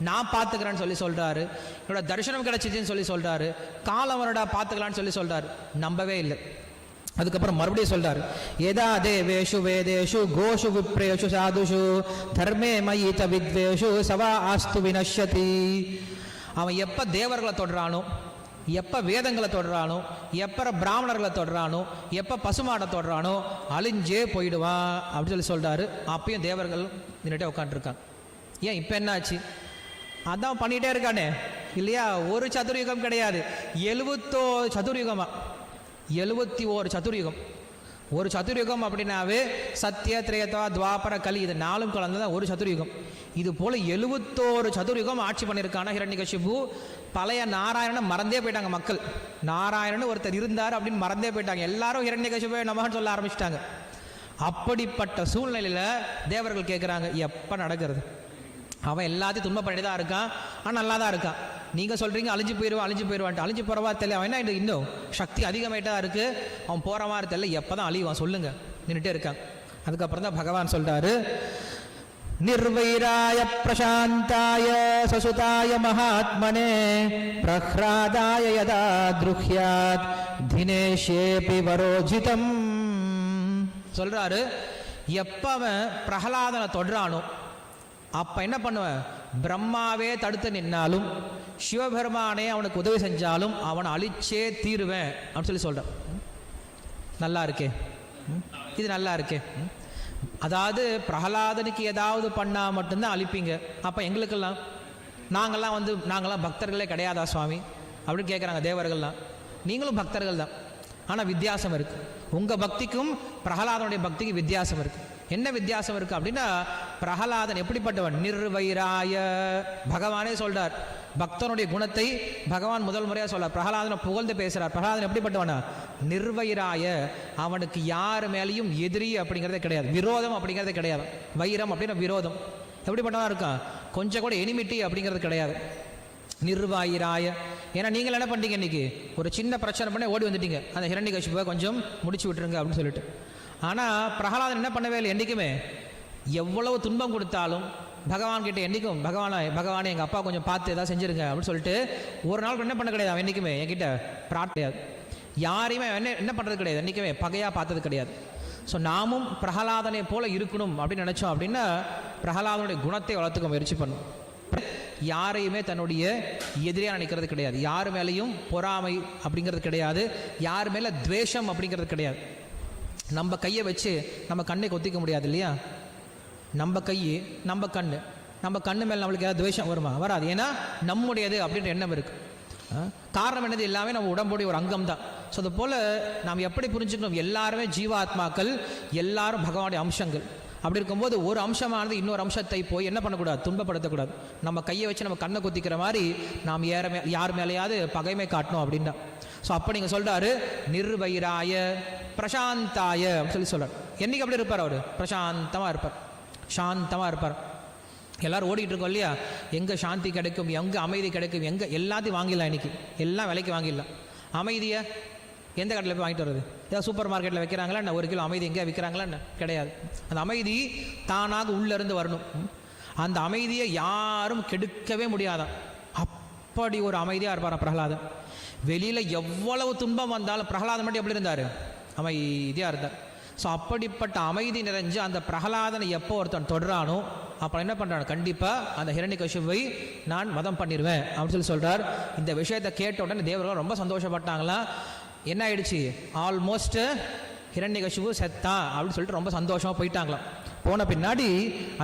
நான் பார்த்துக்கிறேன்னு சொல்கிறாரு, என்னோட தரிசனம் கிடைச்சிச்சின்னு சொல்கிறாரு, காலம் வருடா பார்த்துக்கலான்னு சொல்கிறாரு. நம்பவே இல்லை. அதுக்கப்புறம் மறுபடியும் சொல்றாரு, ஏதா தேவேஷு வேதேஷு கோஷு விப்ரேஷு சாதுஷு தர்மே மயித வித்வேஷு சவா ஆஸ்து வினஷ்யதி. அவன் எப்போ தேவர்களை தொடுறானோ, எப்போ வேதங்களை தொடுறானோ, எப்போ பிராமணர்களை தொடுறானோ, எப்போ பசுமாடை தொடுறானோ அழிஞ்சே போயிடுவான் அப்படின்னு சொல்கிறாரு. அப்பயும் தேவர்கள் நின்றுட்டே உட்காந்துருக்காங்க. ஏன் இப்போ என்ன ஆச்சு? அதான் பண்ணிகிட்டே இருக்கானே இல்லையா? ஒரு சதுர்யுகம் கிடையாது, 71 சதுர்யுகமா, 71 சதுர்யுகம். ஒரு சதுர்யுகம் அப்படின்னாவே சத்திய திரேதா துவாபர கலி, இது 4 கலந்து ஒரு சதுர்யுகம். இது போல 71 சதுர்யுகம் ஆட்சி பண்ணியிருக்கான ஹிரண்யகசிபு. பழைய நாராயணன் மறந்தே போயிட்டாங்க மக்கள். நாராயணன் ஒருத்தர் இருந்தார் அப்படின்னு மறந்தே போயிட்டாங்க. எல்லாரும் ஹிரண்யகசிபு நமகன்னு சொல்ல ஆரம்பிச்சிட்டாங்க. அப்படிப்பட்ட சூழ்நிலையில் தேவர்கள் கேட்குறாங்க, எப்போ நடக்கிறது? அவன் எல்லாத்தையும் துன்ப பண்ணி தான் இருக்கான், ஆனால் நல்லா தான் இருக்கான். நீங்கள் சொல்கிறீங்க அழிஞ்சு போயிடுவான்ட்டு. அழிஞ்சு போகிறவா தெரியல, அவன் என்ன இன்னும் சக்தி அதிகமாயிட்டா இருக்குது, அவன் போகிற மாதிரி தெரியல, எப்போ தான் அழிவான் சொல்லுங்க, நின்றுட்டே இருக்காங்க. அதுக்கப்புறம் தான் பகவான் சொல்கிறாரு, நிர்வைராய பிரசாந்தாய சசுதாய மகாத்மனே பிரஹ்லாதாய யதா த்ருஹ்யாத் தினேஷேபி வரோஜிதம். சொல்கிறாரு, எப்போ அவன் பிரஹ்லாதனை தொடுறானோ அப்போ என்ன பண்ணுவேன்? பிரம்மாவே தடுத்து நின்னாலும் சிவபெருமானே அவனுக்கு உதவி செஞ்சாலும் அவனை அழிச்சே தீருவேன் அப்படின்னு சொல்கிறான். நல்லா இருக்கே, இது நல்லா இருக்கே. அதாவது பிரகலாதனுக்கு ஏதாவது பண்ணால் மட்டும்தான் அழிப்பீங்க, அப்போ எங்களுக்கெல்லாம் நாங்கள்லாம் பக்தர்களே கிடையாதா சுவாமி அப்படின்னு கேட்குறாங்க தேவர்கள்லாம். நீங்களும் பக்தர்கள் தான், ஆனால் வித்தியாசம் இருக்குது. உங்கள் பக்திக்கும் பிரகலாதனுடைய பக்திக்கு வித்தியாசம் இருக்குது. என்ன வித்தியாசம் இருக்குது அப்படின்னா, பிரகலாதன் எப்படிப்பட்டவன்? நிர்வைராய. பகவானே சொல்கிறார், பக்தனுடைய குணத்தை பகவான் முதல் முறையாக சொல்றார். பிரகலாதனை புகழ்ந்து பேசுகிறார். பிரகலாதன் எப்படிப்பட்டவனா? நிர்வைராய. அவனுக்கு யார் மேலேயும் எதிரி அப்படிங்கிறதே கிடையாது, விரோதம் அப்படிங்கிறதே கிடையாது. வைரம் அப்படின்னா விரோதம். எப்படிப்பட்டவனா இருக்கான்? கொஞ்சம் கூட எனிமிட்டி அப்படிங்கிறது கிடையாது. நிர்வாயிராய. ஏன்னா நீங்கள் என்ன பண்ணிட்டீங்க, இன்னைக்கு ஒரு சின்ன பிரச்சனை பண்ணி ஓடி வந்துட்டீங்க, அந்த ஹிரண்யகசிபுவை கொஞ்சம் முடிச்சு விட்டுருங்க அப்படின்னு சொல்லிட்டு. ஆனால் பிரகலாதன் என்ன பண்ணவே இல்லை, என்றைக்குமே எவ்வளவு துன்பம் கொடுத்தாலும் பகவான் கிட்ட என்றைக்கும் பகவானே எங்கள் அப்பா கொஞ்சம் பார்த்து ஏதாவது செஞ்சுருங்க அப்படின்னு சொல்லிட்டு ஒரு நாள் என்ன பண்ண கிடையாது. அவன் என்றைக்குமே என்கிட்ட கிடையாது, யாரையுமே என்ன பண்ணுறது கிடையாது, என்றைக்குமே பகையாக பார்த்தது கிடையாது. ஸோ நாமும் பிரகலாதனை போல இருக்கணும் அப்படின்னு நினச்சோம் அப்படின்னா பிரகலாதனுடைய குணத்தை வளர்த்துக்க முயற்சி பண்ணும். யாரையுமே தன்னுடைய எதிரியாக நினைக்கிறது கிடையாது, யார் மேலேயும் பொறாமை அப்படிங்கிறது கிடையாது, யார் மேலே துவேஷம் அப்படிங்கிறது கிடையாது. நம்ம கையை வச்சு நம்ம கண்ணை கொத்திக்க முடியாது இல்லையா, நம்ம கை நம்ம கண்ணு மேலே நம்மளுக்கு ஏதாவது துவேஷம் வருமா, வராது. ஏன்னா நம்முடையது அப்படின்ற எண்ணம் இருக்குது. காரணம் என்னது, எல்லாமே நம்ம உடம்புடைய ஒரு அங்கம் தான். ஸோ அது போல் நாம் எப்படி புரிஞ்சுக்கணும், எல்லாருமே ஜீவாத்மாக்கள், எல்லாரும் பகவானுடைய அம்சங்கள். அப்படி இருக்கும்போது ஒரு அம்சமானது இன்னொரு அம்சத்தை போய் என்ன பண்ணக்கூடாது, துன்பப்படுத்தக்கூடாது. நம்ம கையை வச்சு நம்ம கண்ணை குத்திக்கிற மாதிரி நாம் யார் மேலேயாவது பகைமை காட்டணும் அப்படின்னா. ஸோ அப்போ நீங்கள் சொல்கிறாரு நிர்வைராய பிரசாந்தாய அப்படின்னு சொல்கிறார். என்றைக்கு அப்படி இருப்பார் அவர், பிரசாந்தமாக இருப்பார், சாந்தமாக இருப்பார். எல்லோரும் ஓடிட்டு இருக்கோம் இல்லையா, எங்கே சாந்தி கிடைக்கும், எங்கே அமைதி கிடைக்கும், எங்கே எல்லாத்தையும் வாங்கிடலாம், இன்றைக்கி எல்லாம் விலைக்கு வாங்கிடலாம். அமைதியை எந்த கடையில் போய் வாங்கிட்டு வருது, ஏதாவது சூப்பர் மார்க்கெட்டில் வைக்கிறாங்களா என்ன, ஒரு கிலோ அமைதி எங்கே விற்கிறாங்களா என்ன, கிடையாது. அந்த அமைதி தானாக உள்ளேருந்து வரணும். அந்த அமைதியை யாரும் கெடுக்கவே முடியாதான், அப்படி ஒரு அமைதியாக இருப்பார் பிரகலாதன். வெளியில் எவ்வளவு துன்பம் வந்தாலும் பிரகலாதன் மட்டும் எப்படி இருந்தார், அமைதியாக இருந்தார். ஸோ அப்படிப்பட்ட அமைதி நிறைஞ்சு அந்த பிரகலாதனை எப்போ ஒருத்தன் தொடுறானோ அப்போ என்ன பண்ணுறான், கண்டிப்பாக அந்த ஹிரண்யகசிபுவை நான் வதம் பண்ணிடுவேன் அப்படின்னு சொல்கிறார். இந்த விஷயத்தை கேட்ட உடனே தேவர்கள் ரொம்ப சந்தோஷப்பட்டாங்களாம். என்ன ஆயிடுச்சு, ஆல்மோஸ்ட் ஹிரண்யகசிபு செத்தான் அப்படின்னு சொல்லிட்டு ரொம்ப சந்தோஷமாக போயிட்டாங்களாம். போன பின்னாடி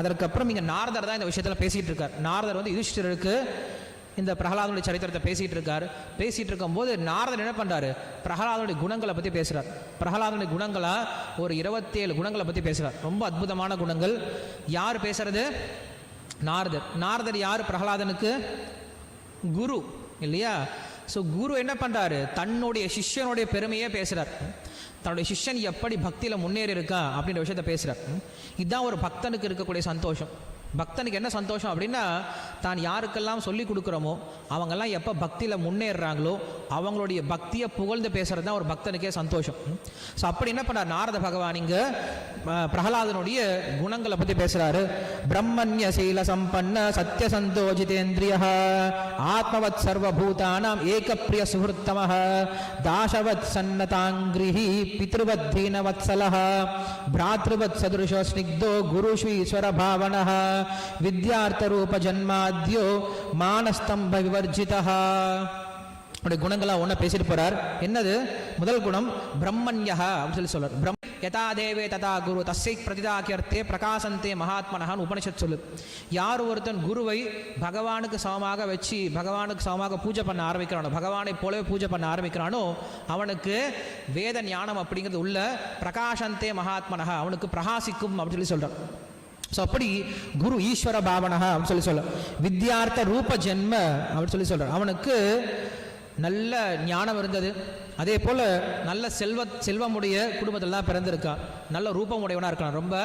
அதற்கப்புறம் இங்கே நாரதர் தான் இந்த விஷயத்தில் பேசிகிட்டு இருக்கார். நாரதர் வந்து யுதிஷ்டிரருக்கு இந்த பிரகலாதனுடைய சரித்திரத்தை பேசிகிட்டு இருக்கார். பேசிகிட்டு இருக்கும்போது நாரதர் என்ன பண்ணுறாரு, பிரகலாதனுடைய குணங்களை பற்றி பேசுகிறார். பிரகலாதனுடைய குணங்களா ஒரு 27 குணங்களை பற்றி பேசுகிறார். ரொம்ப அற்புதமான குணங்கள். யார் பேசுறது, நாரதர். நாரதர் யார், பிரகலாதனுக்கு குரு இல்லையா. ஸோ குரு என்ன பண்ணுறாரு, தன்னுடைய சிஷ்யனுடைய பெருமையே பேசுகிறார். தன்னுடைய சிஷ்யன் எப்படி பக்தியில் முன்னேறி இருக்கா அப்படின்ற விஷயத்தை பேசுகிறார். இதுதான் ஒரு பக்தனுக்கு இருக்கக்கூடிய சந்தோஷம். பக்தனுக்கு என்ன சந்தோஷம் அப்படின்னா, தான் யாருக்கெல்லாம் சொல்லி கொடுக்குறோமோ அவங்கெல்லாம் எப்போ பக்தியில் முன்னேறுறாங்களோ அவங்களுடைய பக்தியை புகழ்ந்து பேசுகிறது தான் ஒரு பக்தனுக்கே சந்தோஷம். ஸோ அப்படி என்ன பண்ணார் நாரத பகவான் இங்கே பிரகலாதனுடைய குணங்களை பற்றி பேசுகிறாரு. பிரம்மண்ய சீல சம்பன்ன சத்யசந்தோ ஜிதேந்திரிய ஆத்மவத் சர்வபூதானாம் ஏகப்பிரிய சுஹுத்தம தாசவத் சன்னதாங்கிரிஹி பித்ருவத் தீனவத்சலஹ பிராத்ருவத் சதுருஷோ ஸ்னிக்தோ குருஷு ஈஸ்வர பாவனஹ வித்யார்த்த ரூப ஜன்மாத்யோ மானஸ்தம்ப விவர்ஜிதஹ. அவருடைய குணங்களா ஒன்றை பேசிட்டு போறார். என்னது, முதல் குணம் பிரம்மண்யா அப்படின்னு சொல்றார். யதா தேவே ததா குரு தஸ்யை பிரதிதாக்கியர்த்தே பிரகாசந்தே மகாத்மனஹான்னு உபனிஷத் சொல்லு. யார் ஒருத்தன் குருவை பகவானுக்கு சமமாக வச்சு பகவானுக்கு சமமாக பூஜை பண்ண ஆரம்பிக்கிறானோ, பகவானை போலவே பூஜை பண்ண ஆரம்பிக்கிறானோ அவனுக்கு வேத ஞானம் அப்படிங்கிறது உள்ள பிரகாசந்தே மகாத்மனஹா, அவனுக்கு பிரகாசிக்கும் அப்படின்னு சொல்றான். ஸோ அப்படி குரு ஈஸ்வர பாவனஹா அப்படின்னு சொல்ல வித்யார்த்த ரூப ஜென்ம அப்படின்னு சொல்கிறார். அவனுக்கு நல்ல ஞானம் இருந்தது, அதே போல் நல்ல செல்வமுடைய குடும்பத்தில் தான் பிறந்திருக்கான், நல்ல ரூபம் உடையவனாக இருக்கான், ரொம்ப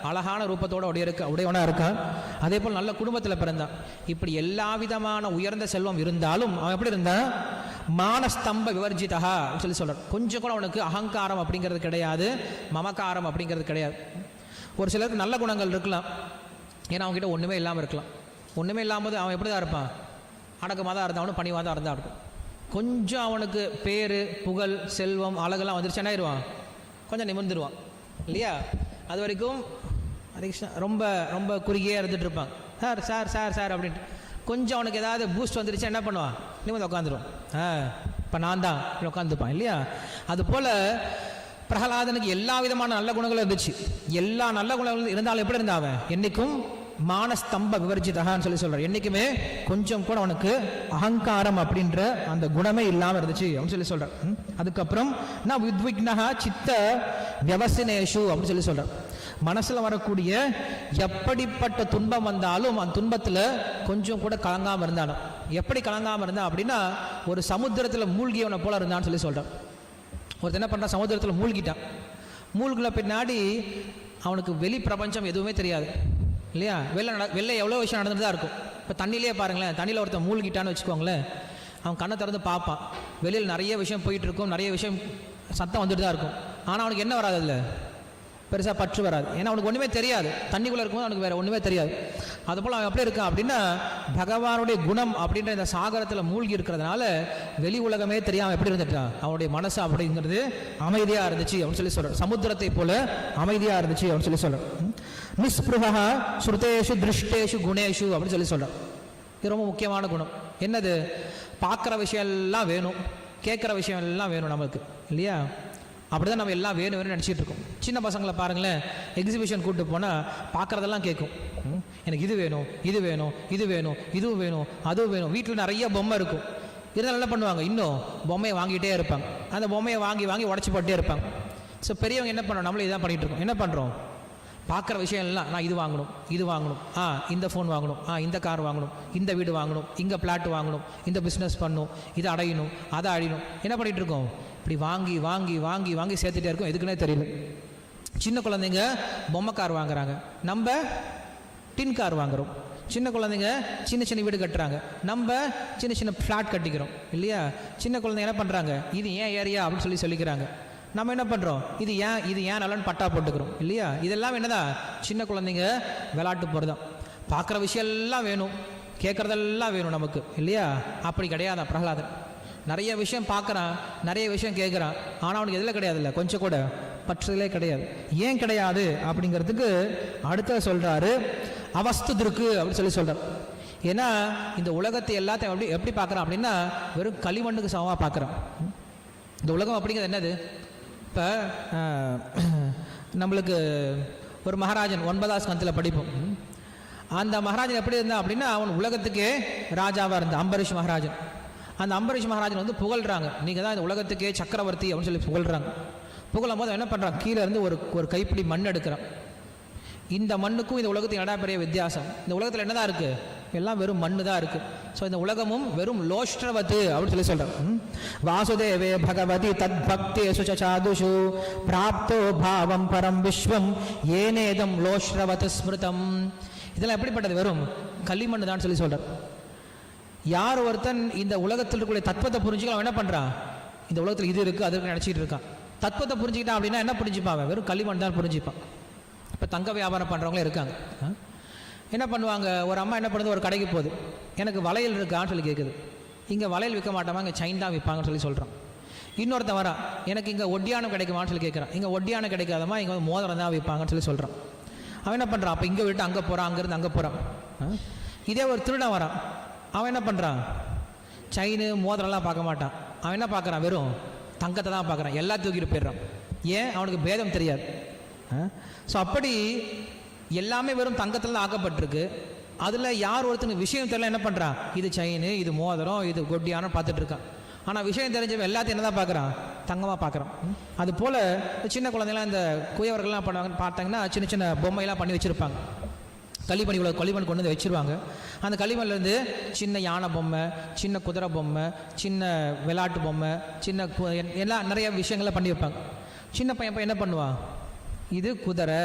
அழகான ரூபத்தோடு உடையவனாக இருக்கான், அதே போல் நல்ல குடும்பத்தில் பிறந்தான். இப்படி எல்லா விதமான உயர்ந்த செல்வம் இருந்தாலும் அவன் எப்படி இருந்தான், மானஸ்தம்ப விவர்ஜிதா அப்படின்னு சொல்கிறார். கொஞ்சம் கூட அவனுக்கு அகங்காரம் அப்படிங்கிறது கிடையாது, மமக்காரம் அப்படிங்கிறது கிடையாது. ஒரு சிலருக்கு நல்ல குணங்கள் இருக்கலாம், ஏன்னா அவங்ககிட்ட ஒன்றுமே இல்லாமல் இருக்கலாம். ஒன்றுமே இல்லாமல் அவன் எப்படி தான் இருப்பான், அடக்கமாக தான் இருந்தான், அவனு பணிவாக தான் இருந்தான் இருக்கும். கொஞ்சம் அவனுக்கு பேர் புகழ் செல்வம் அழகெல்லாம் வந்துருச்சு என்ன ஆயிடுவான், கொஞ்சம் நிமிர்ந்துடுவான் இல்லையா. அது வரைக்கும் ரொம்ப ரொம்ப குறுகியே இருந்துட்டு இருப்பான், சார் சார் சார் சார் அப்படின்ட்டு. கொஞ்சம் அவனுக்கு ஏதாவது பூஸ்ட் வந்துருச்சு என்ன பண்ணுவான், நிமிர்ந்து உட்காந்துருவான், இப்போ நான் தான் உட்காந்துப்பான் இல்லையா. அதுபோல் பிரகலாதனுக்கு எல்லா விதமான நல்ல குணங்களும் இருந்துச்சு. எல்லா நல்ல குணங்களும் இருந்தாலும் எப்படி இருந்தாவன், என்னைக்கும் மானஸ்தம்ப விவர்ஜிதகான்னு சொல்கிறார். என்றைக்குமே கொஞ்சம் கூட அவனுக்கு அகங்காரம் அப்படின்ற அந்த குணமே இல்லாமல் இருந்துச்சு அப்படின்னு சொல்கிறார். அதுக்கப்புறம் நான் வித்விக்னஹா சித்த வியவசினேஷு அப்படின்னு சொல்கிறார். மனசில் வரக்கூடிய எப்படிப்பட்ட துன்பம் வந்தாலும் அந்த துன்பத்தில் கொஞ்சம் கூட கலங்காமல் இருந்தாலும். எப்படி கலங்காமல் இருந்தான் அப்படின்னா, ஒரு சமுத்திரத்தில் மூழ்கியவனை போல இருந்தான்னு சொல்கிறான். ஒருத்தர் என்ன பண்ணுறான், சமுத்திரத்தில் மூழ்கிட்டான். மூழ்கின பின்னாடி அவனுக்கு வெளி பிரபஞ்சம் எதுவுமே தெரியாது இல்லையா. வெளில எவ்வளோ விஷயம் நடந்துட்டு தான் இருக்கும். இப்போ தண்ணியிலே பாருங்களேன், தண்ணியில் ஒருத்தன் மூழ்கிட்டான்னு வச்சுக்கோங்களேன், அவன் கண்ணை திறந்து பார்ப்பான், வெளியில் நிறைய விஷயம் போயிட்டு இருக்கும், நிறைய விஷயம் சத்தம் வந்துட்டு தான் இருக்கும். ஆனால் அவனுக்கு என்ன வராது, அதில் பெருசாக பற்று வராது. ஏன்னா அவனுக்கு ஒன்றுமே தெரியாது, தண்ணிக்குள்ளே இருக்கும்போது அவனுக்கு வேறு ஒன்றுமே தெரியாது. அதுபோல் அவன் எப்படி இருக்கான் அப்படின்னா, பகவானுடைய குணம் அப்படின்ற இந்த சாகரத்தில் மூழ்கி இருக்கிறதுனால வெளி உலகமே தெரியாமல் எப்படி இருந்துட்டான், அவனுடைய மனசு அப்படிங்கிறது அமைதியாக இருந்துச்சு அப்படின்னு சொல்லி சொல்கிறார். சமுத்திரத்தை போல அமைதியாக இருந்துச்சு அப்படின்னு சொல்லி சொல்கிறார். நிஸ்பிருஹா ஸ்ருதேஷு திருஷ்டேஷு குணேஷு அப்படின்னு சொல்லி சொல்கிறார். இது ரொம்ப முக்கியமான குணம். என்னது? பார்க்குற விஷயம் எல்லாம் வேணும், கேட்குற விஷயம் எல்லாம் வேணும் நமக்கு, இல்லையா? அப்படி தான் நம்ம எல்லாம் வேணும் வேணும்னு நினச்சிட்டு இருக்கோம். சின்ன பசங்களை பாருங்களேன், எக்ஸிபிஷன் கூப்பிட்டு போனால் பார்க்குறதெல்லாம் கேட்கும். எனக்கு இது வேணும், இது வேணும், இது வேணும், இதுவும் வேணும், அதுவும் வேணும். வீட்டில் நிறைய பொம்மை இருக்கும், இருந்தாலும் என்ன பண்ணுவாங்க, இன்னும் பொம்மையை வாங்கிட்டே இருப்பாங்க. அந்த பொம்மையை வாங்கி வாங்கி உடச்சி போட்டே இருப்பாங்க. ஸோ பெரியவங்க என்ன பண்ணுறோம், நம்மளும் இதான் பண்ணிகிட்டு இருக்கோம். என்ன பண்ணுறோம், பார்க்குற விஷயம் எல்லாம் நான் இது வாங்கணும், இது வாங்கணும், இந்த ஃபோன் வாங்கணும், இந்த கார் வாங்கணும், இந்த வீடு வாங்கணும், இங்கே பிளாட் வாங்கணும், இந்த பிஸ்னஸ் பண்ணணும், இதை அடையணும், அதை அடையணும். என்ன பண்ணிகிட்டு இருக்கோம், இப்படி வாங்கி வாங்கி வாங்கி வாங்கி சேர்த்துட்டே இருக்கும், எதுக்குன்னே தெரியல. சின்ன குழந்தைங்க பொம்மை கார் வாங்குறாங்க, நம்ம டின் கார் வாங்குகிறோம். சின்ன குழந்தைங்க சின்ன சின்ன வீடு கட்டுறாங்க, நம்ம சின்ன சின்ன ஃப்ளாட் கட்டிக்கிறோம், இல்லையா? சின்ன குழந்தைங்க என்ன பண்ணுறாங்க, இது ஏன் ஏரியா அப்படின்னு சொல்லிக்கிறாங்க. நம்ம என்ன பண்ணுறோம், இது ஏன் நலன்னு பட்டா போட்டுக்கிறோம், இல்லையா? இதெல்லாம் என்னதான், சின்ன குழந்தைங்க விளையாட்டு போகிறது தான். பார்க்குற விஷயம் எல்லாம் வேணும், கேட்குறதெல்லாம் வேணும் நமக்கு, இல்லையா? அப்படி கிடையாதான் பிரகலாதன். நிறைய விஷயம் பார்க்குறான், நிறைய விஷயம் கேட்குறான், ஆனால் அவனுக்கு எதில் கிடையாதுல்ல, கொஞ்சம் கூட பற்றுதலே கிடையாது. ஏன் கிடையாது அப்படிங்கிறதுக்கு அடுத்த சொல்கிறாரு, அவஸ்துதிருக்கு அப்படின்னு சொல்கிறார். ஏன்னா இந்த உலகத்தை எல்லாத்தையும் எப்படி பார்க்குறான் அப்படின்னா, வெறும் களிமண்ணுக்கு சமமாக பார்க்குறான். இந்த உலகம் அப்படிங்கிறது என்னது? இப்போ நம்மளுக்கு ஒரு மகாராஜன் 9ஆம் ஸ்கந்தத்தில் படிப்போம். அந்த மகாராஜன் எப்படி இருந்தான் அப்படின்னா, அவன் உலகத்துக்கே ராஜாவாக இருந்தான், அம்பரீஷ் மகாராஜன். அந்த அம்பரீஷ் மகாராஜன் வந்து புகழ்கிறாங்க, நீங்கள் தான் இந்த உலகத்துக்கே சக்கரவர்த்தி அப்படின்னு சொல்லி புகழ்கிறாங்க. புகழும் போது என்ன பண்ணுறான், கீழே இருந்து ஒரு கைப்பிடி மண் எடுக்கிறான். இந்த மண்ணுக்கும் இந்த உலகத்துக்கு என்னடா பெரிய வித்தியாசம், இந்த உலகத்தில் என்னதான் இருக்குது, எல்லாம் வெறும் மண்ணு தான் இருக்குது. ஸோ இந்த உலகமும் வெறும் லோஷ்டவத்து அப்படின்னு சொல்கிறார். வாசுதேவே பகவதி தத் பக்தேஷு சாதுஷு பிராப்தோ பாவம் பரம் விஸ்வம் ஏனேதம் லோஷ்டவத் ஸ்மிருதம். இதெல்லாம் எப்படிப்பட்டது, வெறும் களிமண் தான் சொல்கிறார். யார் ஒருத்தன் இந்த உலகத்தில் இருக்கக்கூடிய தத்துவத்தை புரிஞ்சுக்கலாம், அவன் என்ன பண்ணுறான், இந்த உலகத்தில் இது இருக்குது அது நினச்சிட்டு இருக்கான். தத்துவத்தை புரிஞ்சுக்கிட்டான் அப்படின்னா என்ன புரிஞ்சுப்பான், வெறும் களிமண் தான் புரிஞ்சுப்பான். இப்போ தங்க வியாபாரம் பண்ணுறவங்களே இருக்காங்க. என்ன பண்ணுவாங்க, ஒரு அம்மா என்ன பண்ணுது, ஒரு கடைக்கு போகுது, எனக்கு வளையல் இருக்கான்னு சொல்லி கேட்குது. இங்கே வளையல் விற்க மாட்டாமா, இங்கே செயின் தான் விற்பாங்கன்னு சொல்கிறான். இன்னொருத்தன் வரா, எனக்கு இங்கே ஒட்டியானம் கிடைக்குமான்னு சொல்லி கேட்குறான். இங்கே ஒட்டியானம் கிடைக்காதமா, இங்கே வந்து மோதிரம் தான் விற்பாங்கன்னு சொல்கிறான். அவன் என்ன பண்ணுறான், அப்போ இங்கே விட்டு அங்கே போகிறான், அங்கேருந்து அங்கே போகிறான். இதே ஒரு திருடன் வரான், அவன் என்ன பண்ணுறான், செயின் மோதிரம்லாம் பார்க்க மாட்டான். அவன் என்ன பார்க்குறான், வெறும் தங்கத்தை தான் பார்க்குறான், எல்லா தூக்கிட்டு போயிடுறான். ஏன், அவனுக்கு பேதம் தெரியாது. ஸோ அப்படி எல்லாமே வெறும் தங்கத்தில் தான் ஆக்கப்பட்டிருக்கு. அதில் யார் ஒருத்தனுக்கு விஷயம் தெரியல என்ன பண்ணுறான், இது செயின், இது மோதிரம், இது கொட்டியானு பார்த்துட்டு இருக்கான். ஆனால் விஷயம் தெரிஞ்சவன் எல்லாத்தையும் என்ன தான் பார்க்குறான், தங்கமாக பார்க்குறான். அது போல் சின்ன குழந்தைங்களாம் இந்த குயவர்கள்லாம் பண்ணுவாங்கன்னு பார்த்தாங்கன்னா, சின்ன சின்ன பொம்மையெல்லாம் பண்ணி வச்சுருப்பாங்க. களிமண் கொண்டு வந்து வச்சுருவாங்க. அந்த களிமண்லேருந்து சின்ன யானை பொம்மை, சின்ன குதிரை பொம்மை, சின்ன விளையாட்டு பொம்மை, சின்ன எல்லாம் நிறைய விஷயங்களை பண்ணி வைப்பாங்க. சின்ன பையன் என்ன பண்ணுவான், இது குதிரை,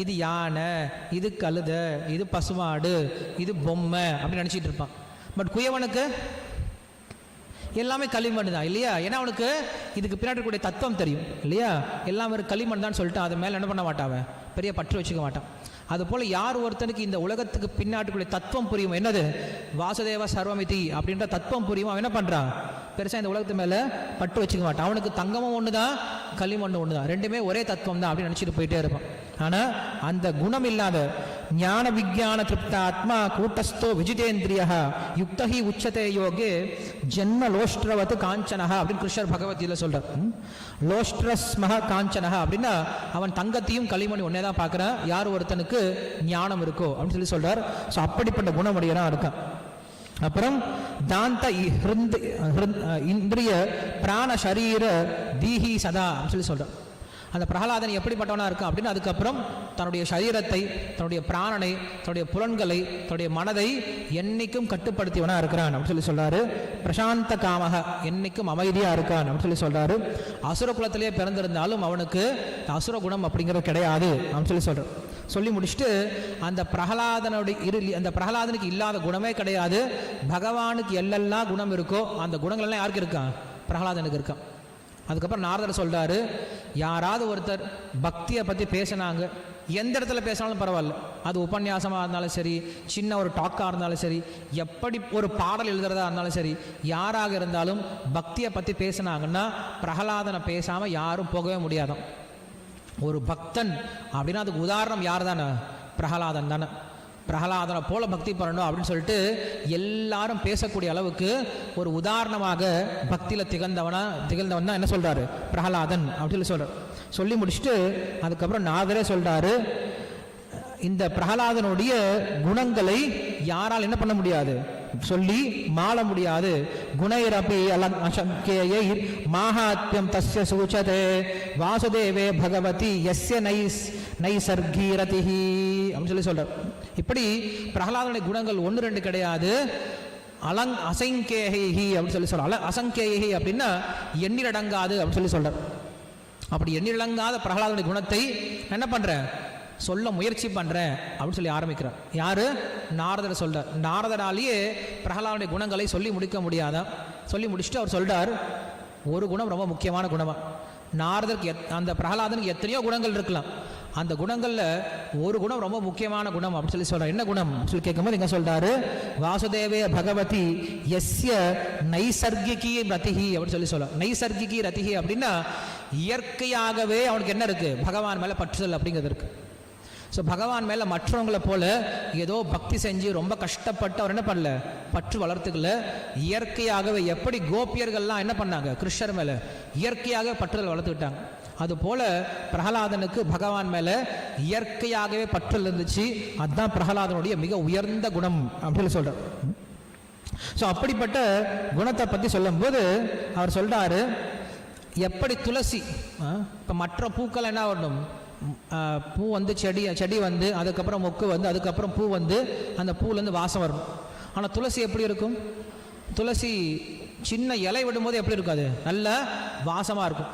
இது யானை, இது கழுத, இது பசுமாடு, இது பொம்மை அப்படின்னு நினச்சிட்டு இருப்பான். பட் குயவனுக்கு எல்லாமே களிமண் தான், இல்லையா? ஏன்னா அவனுக்கு இதுக்கு பின்னாடி கூடிய தத்துவம் தெரியும், இல்லையா? எல்லாம் ஒரு களிமண் தான் சொல்லிட்டு அது மேலே என்ன பண்ண மாட்டான், பெரிய பற்று வச்சுக்க மாட்டான். அதுபோல் யார் ஒருத்தனுக்கு இந்த உலகத்துக்கு பின்னாட்டுக்குள்ள தத்துவம் புரியும், என்னது வாசுதேவ சர்வமிதி அப்படின்ற தத்துவம் புரியும், அவன் என்ன பண்ணுறான், பெருசாக இந்த உலகத்து மேலே பட்டு வச்சுக்க மாட்டான். அவனுக்கு தங்கமும் ஒன்று தான், களிமண் ஒன்று தான், ரெண்டுமே ஒரே தத்துவம் தான் அப்படின்னு நினச்சிட்டு போயிட்டே இருப்பான். ஆனால் அந்த குணம் இல்லாத ஞான விஞ்ஞான திருப்த ஆத்மா கூட்டஸ்தோ விஜிதேந்திரியா யுக்தஹி உச்சதே யோகே ஜென்ம லோஷ்டவத்து காஞ்சனஹா அப்படின்னு கிருஷ்ணர் பகவத்கீதையில் சொல்கிறார். லோஷ்ட்ரஸ்மஹ காஞ்சனஹா அப்படின்னா அவன் தங்கத்தையும் களிமண் ஒன்னே தான் பார்க்குறான், யார் ஒருத்தனுக்கு ஞானம் இருக்கோ அப்படின்னு சொல்கிறார். ஸோ அப்படிப்பட்ட குணமுடையனாக இருக்கான். அப்புறம் தாந்த இந்திரிய பிராண சரீர தீஹி சதா அப்படின்னு சொல்கிறார். அந்த பிரகலாதன் எப்படிப்பட்டவனாக இருக்கான் அப்படின்னு, அதுக்கப்புறம் தன்னுடைய சரீரத்தை, தன்னுடைய பிராணனை, தன்னுடைய புலன்களை, தன்னுடைய மனதை என்னைக்கும் கட்டுப்படுத்தியவனாக இருக்கிறான் அப்படின்னு சொல்கிறாரு. பிரசாந்த காமக, என்னைக்கும் அமைதியாக இருக்கான் அப்படின்னு சொல்கிறாரு. அசுர குலத்திலேயே பிறந்திருந்தாலும் அவனுக்கு அசுர குணம் அப்படிங்கிறது கிடையாது அப்படின்னு சொல்கிறார். சொல்லி முடிச்சுட்டு அந்த பிரகலாதனுக்கு இல்லாத குணமே கிடையாது. பகவானுக்கு எல்லெல்லாம் குணம் இருக்கோ அந்த குணங்கள்லாம் யாருக்கு இருக்கான்? பிரகலாதனுக்கு இருக்கான். அதுக்கப்புறம் நாரதர் சொல்றாரு, யாராவது ஒருத்தர் பக்தியை பற்றி பேசினாங்க, எந்த இடத்துல பேசினாலும் பரவாயில்ல, அது உபன்யாசமாக இருந்தாலும் சரி, சின்ன ஒரு டாக்காக இருந்தாலும் சரி, எப்படி ஒரு பாடல் எழுதுறதா இருந்தாலும் சரி, யாராக இருந்தாலும் பக்தியை பற்றி பேசினாங்கன்னா பிரகலாதனை பேசாமல் யாரும் போகவே முடியாதான். ஒரு பக்தன் அப்படின்னா அதுக்கு உதாரணம் யார் தானே? பிரகலாதன் தானே. பிரகலாதனை போல பக்தி பண்ணணும் அப்படின்னு சொல்லிட்டு எல்லாரும் பேசக்கூடிய அளவுக்கு ஒரு உதாரணமாக பக்தியில் திகழ்ந்தவன் தான் என்ன சொல்றாரு? பிரகலாதன் அப்படின்னு சொல்றாரு. சொல்லி முடிச்சுட்டு அதுக்கப்புறம் நாதரே சொல்றாரு, இந்த பிரகலாதனுடைய குணங்களை யாரால் என்ன பண்ண முடியாது? சொல்லி மாள முடியாது. குணைரபி அசங்கேயை மாஹாத்யம் தஸ்ய சூச்சதே வாசுதேவே பகவதி யஸ்ய நைசர்கீரதிஹி அப்படின்னு சொல்றார். இப்படி பிரகலாதனுடைய குணங்கள் 1-2 கிடையாது. அசங்கேஹி அப்படின்னு சொல்றார். அசங்கேஹி அப்படின்னா எண்ணிலடங்காது அப்படின்னு சொல்றார். அப்படி எண்ணிலடங்காத பிரகலாதனுடைய குணத்தை என்ன பண்ற? சொல்ல முயற்சி பண்றேன் அப்படின்னு சொல்லி ஆரம்பிக்கிறார். யாரு? நாரதர் சொல்றார். நாரதராலேயே பிரகலாதனுடைய குணங்களை சொல்லி முடிக்க முடியாதான். சொல்லி முடிச்சுட்டு அவர் சொல்றார், ஒரு குணம் ரொம்ப முக்கியமான குணமா. நாரதருக்கு அந்த பிரகலாதனுக்கு எத்தனையோ குணங்கள் இருக்கலாம், அந்த குணங்கள்ல ஒரு குணம் ரொம்ப முக்கியமான குணம் அப்படின்னு சொல்லி சொல்றார். என்ன குணம் சொல்லி கேட்கும்போது இங்க சொல்றாரு, வாசுதேவே பகவதி யஸ்ய நைசர்கிகி ரதிஹி அப்படின்னு சொல்லி சொல்றார். நைசர்கிகி ரதிஹி அப்படின்னா இயற்கையாகவே அவனுக்கு என்ன இருக்கு? பகவான் மேல பற்றுதல் அப்படிங்கிறது இருக்கு. ஸோ பகவான் மேலே மற்றவங்களை போல ஏதோ பக்தி செஞ்சு ரொம்ப கஷ்டப்பட்டு அவர் என்ன பண்ணல? பற்று வளர்த்துக்கல. இயற்கையாகவே எப்படி கோபியர்கள்லாம் என்ன பண்ணாங்க? கிருஷ்ணர் மேலே இயற்கையாக பற்றுதல் வளர்த்துக்கிட்டாங்க. அதுபோல பிரகலாதனுக்கு பகவான் மேலே இயற்கையாகவே பற்றுதல் இருந்துச்சு. அதுதான் பிரகலாதனுடைய மிக உயர்ந்த குணம் அப்படின்னு சொல்றார். ஸோ அப்படிப்பட்ட குணத்தை பற்றி சொல்லும்போது அவர் சொல்றாரு, எப்படி துளசி இப்போ மற்ற பூக்கள் என்ன வரணும்? பூ வந்து செடி வந்து அதுக்கப்புறம் மொக்கு வந்து அதுக்கப்புறம் பூ வந்து அந்த பூலேருந்து வாசம் வரும். ஆனால் துளசி எப்படி இருக்கும்? துளசி சின்ன இலை விடும்போது எப்படி இருக்காது? நல்ல வாசமாக இருக்கும்.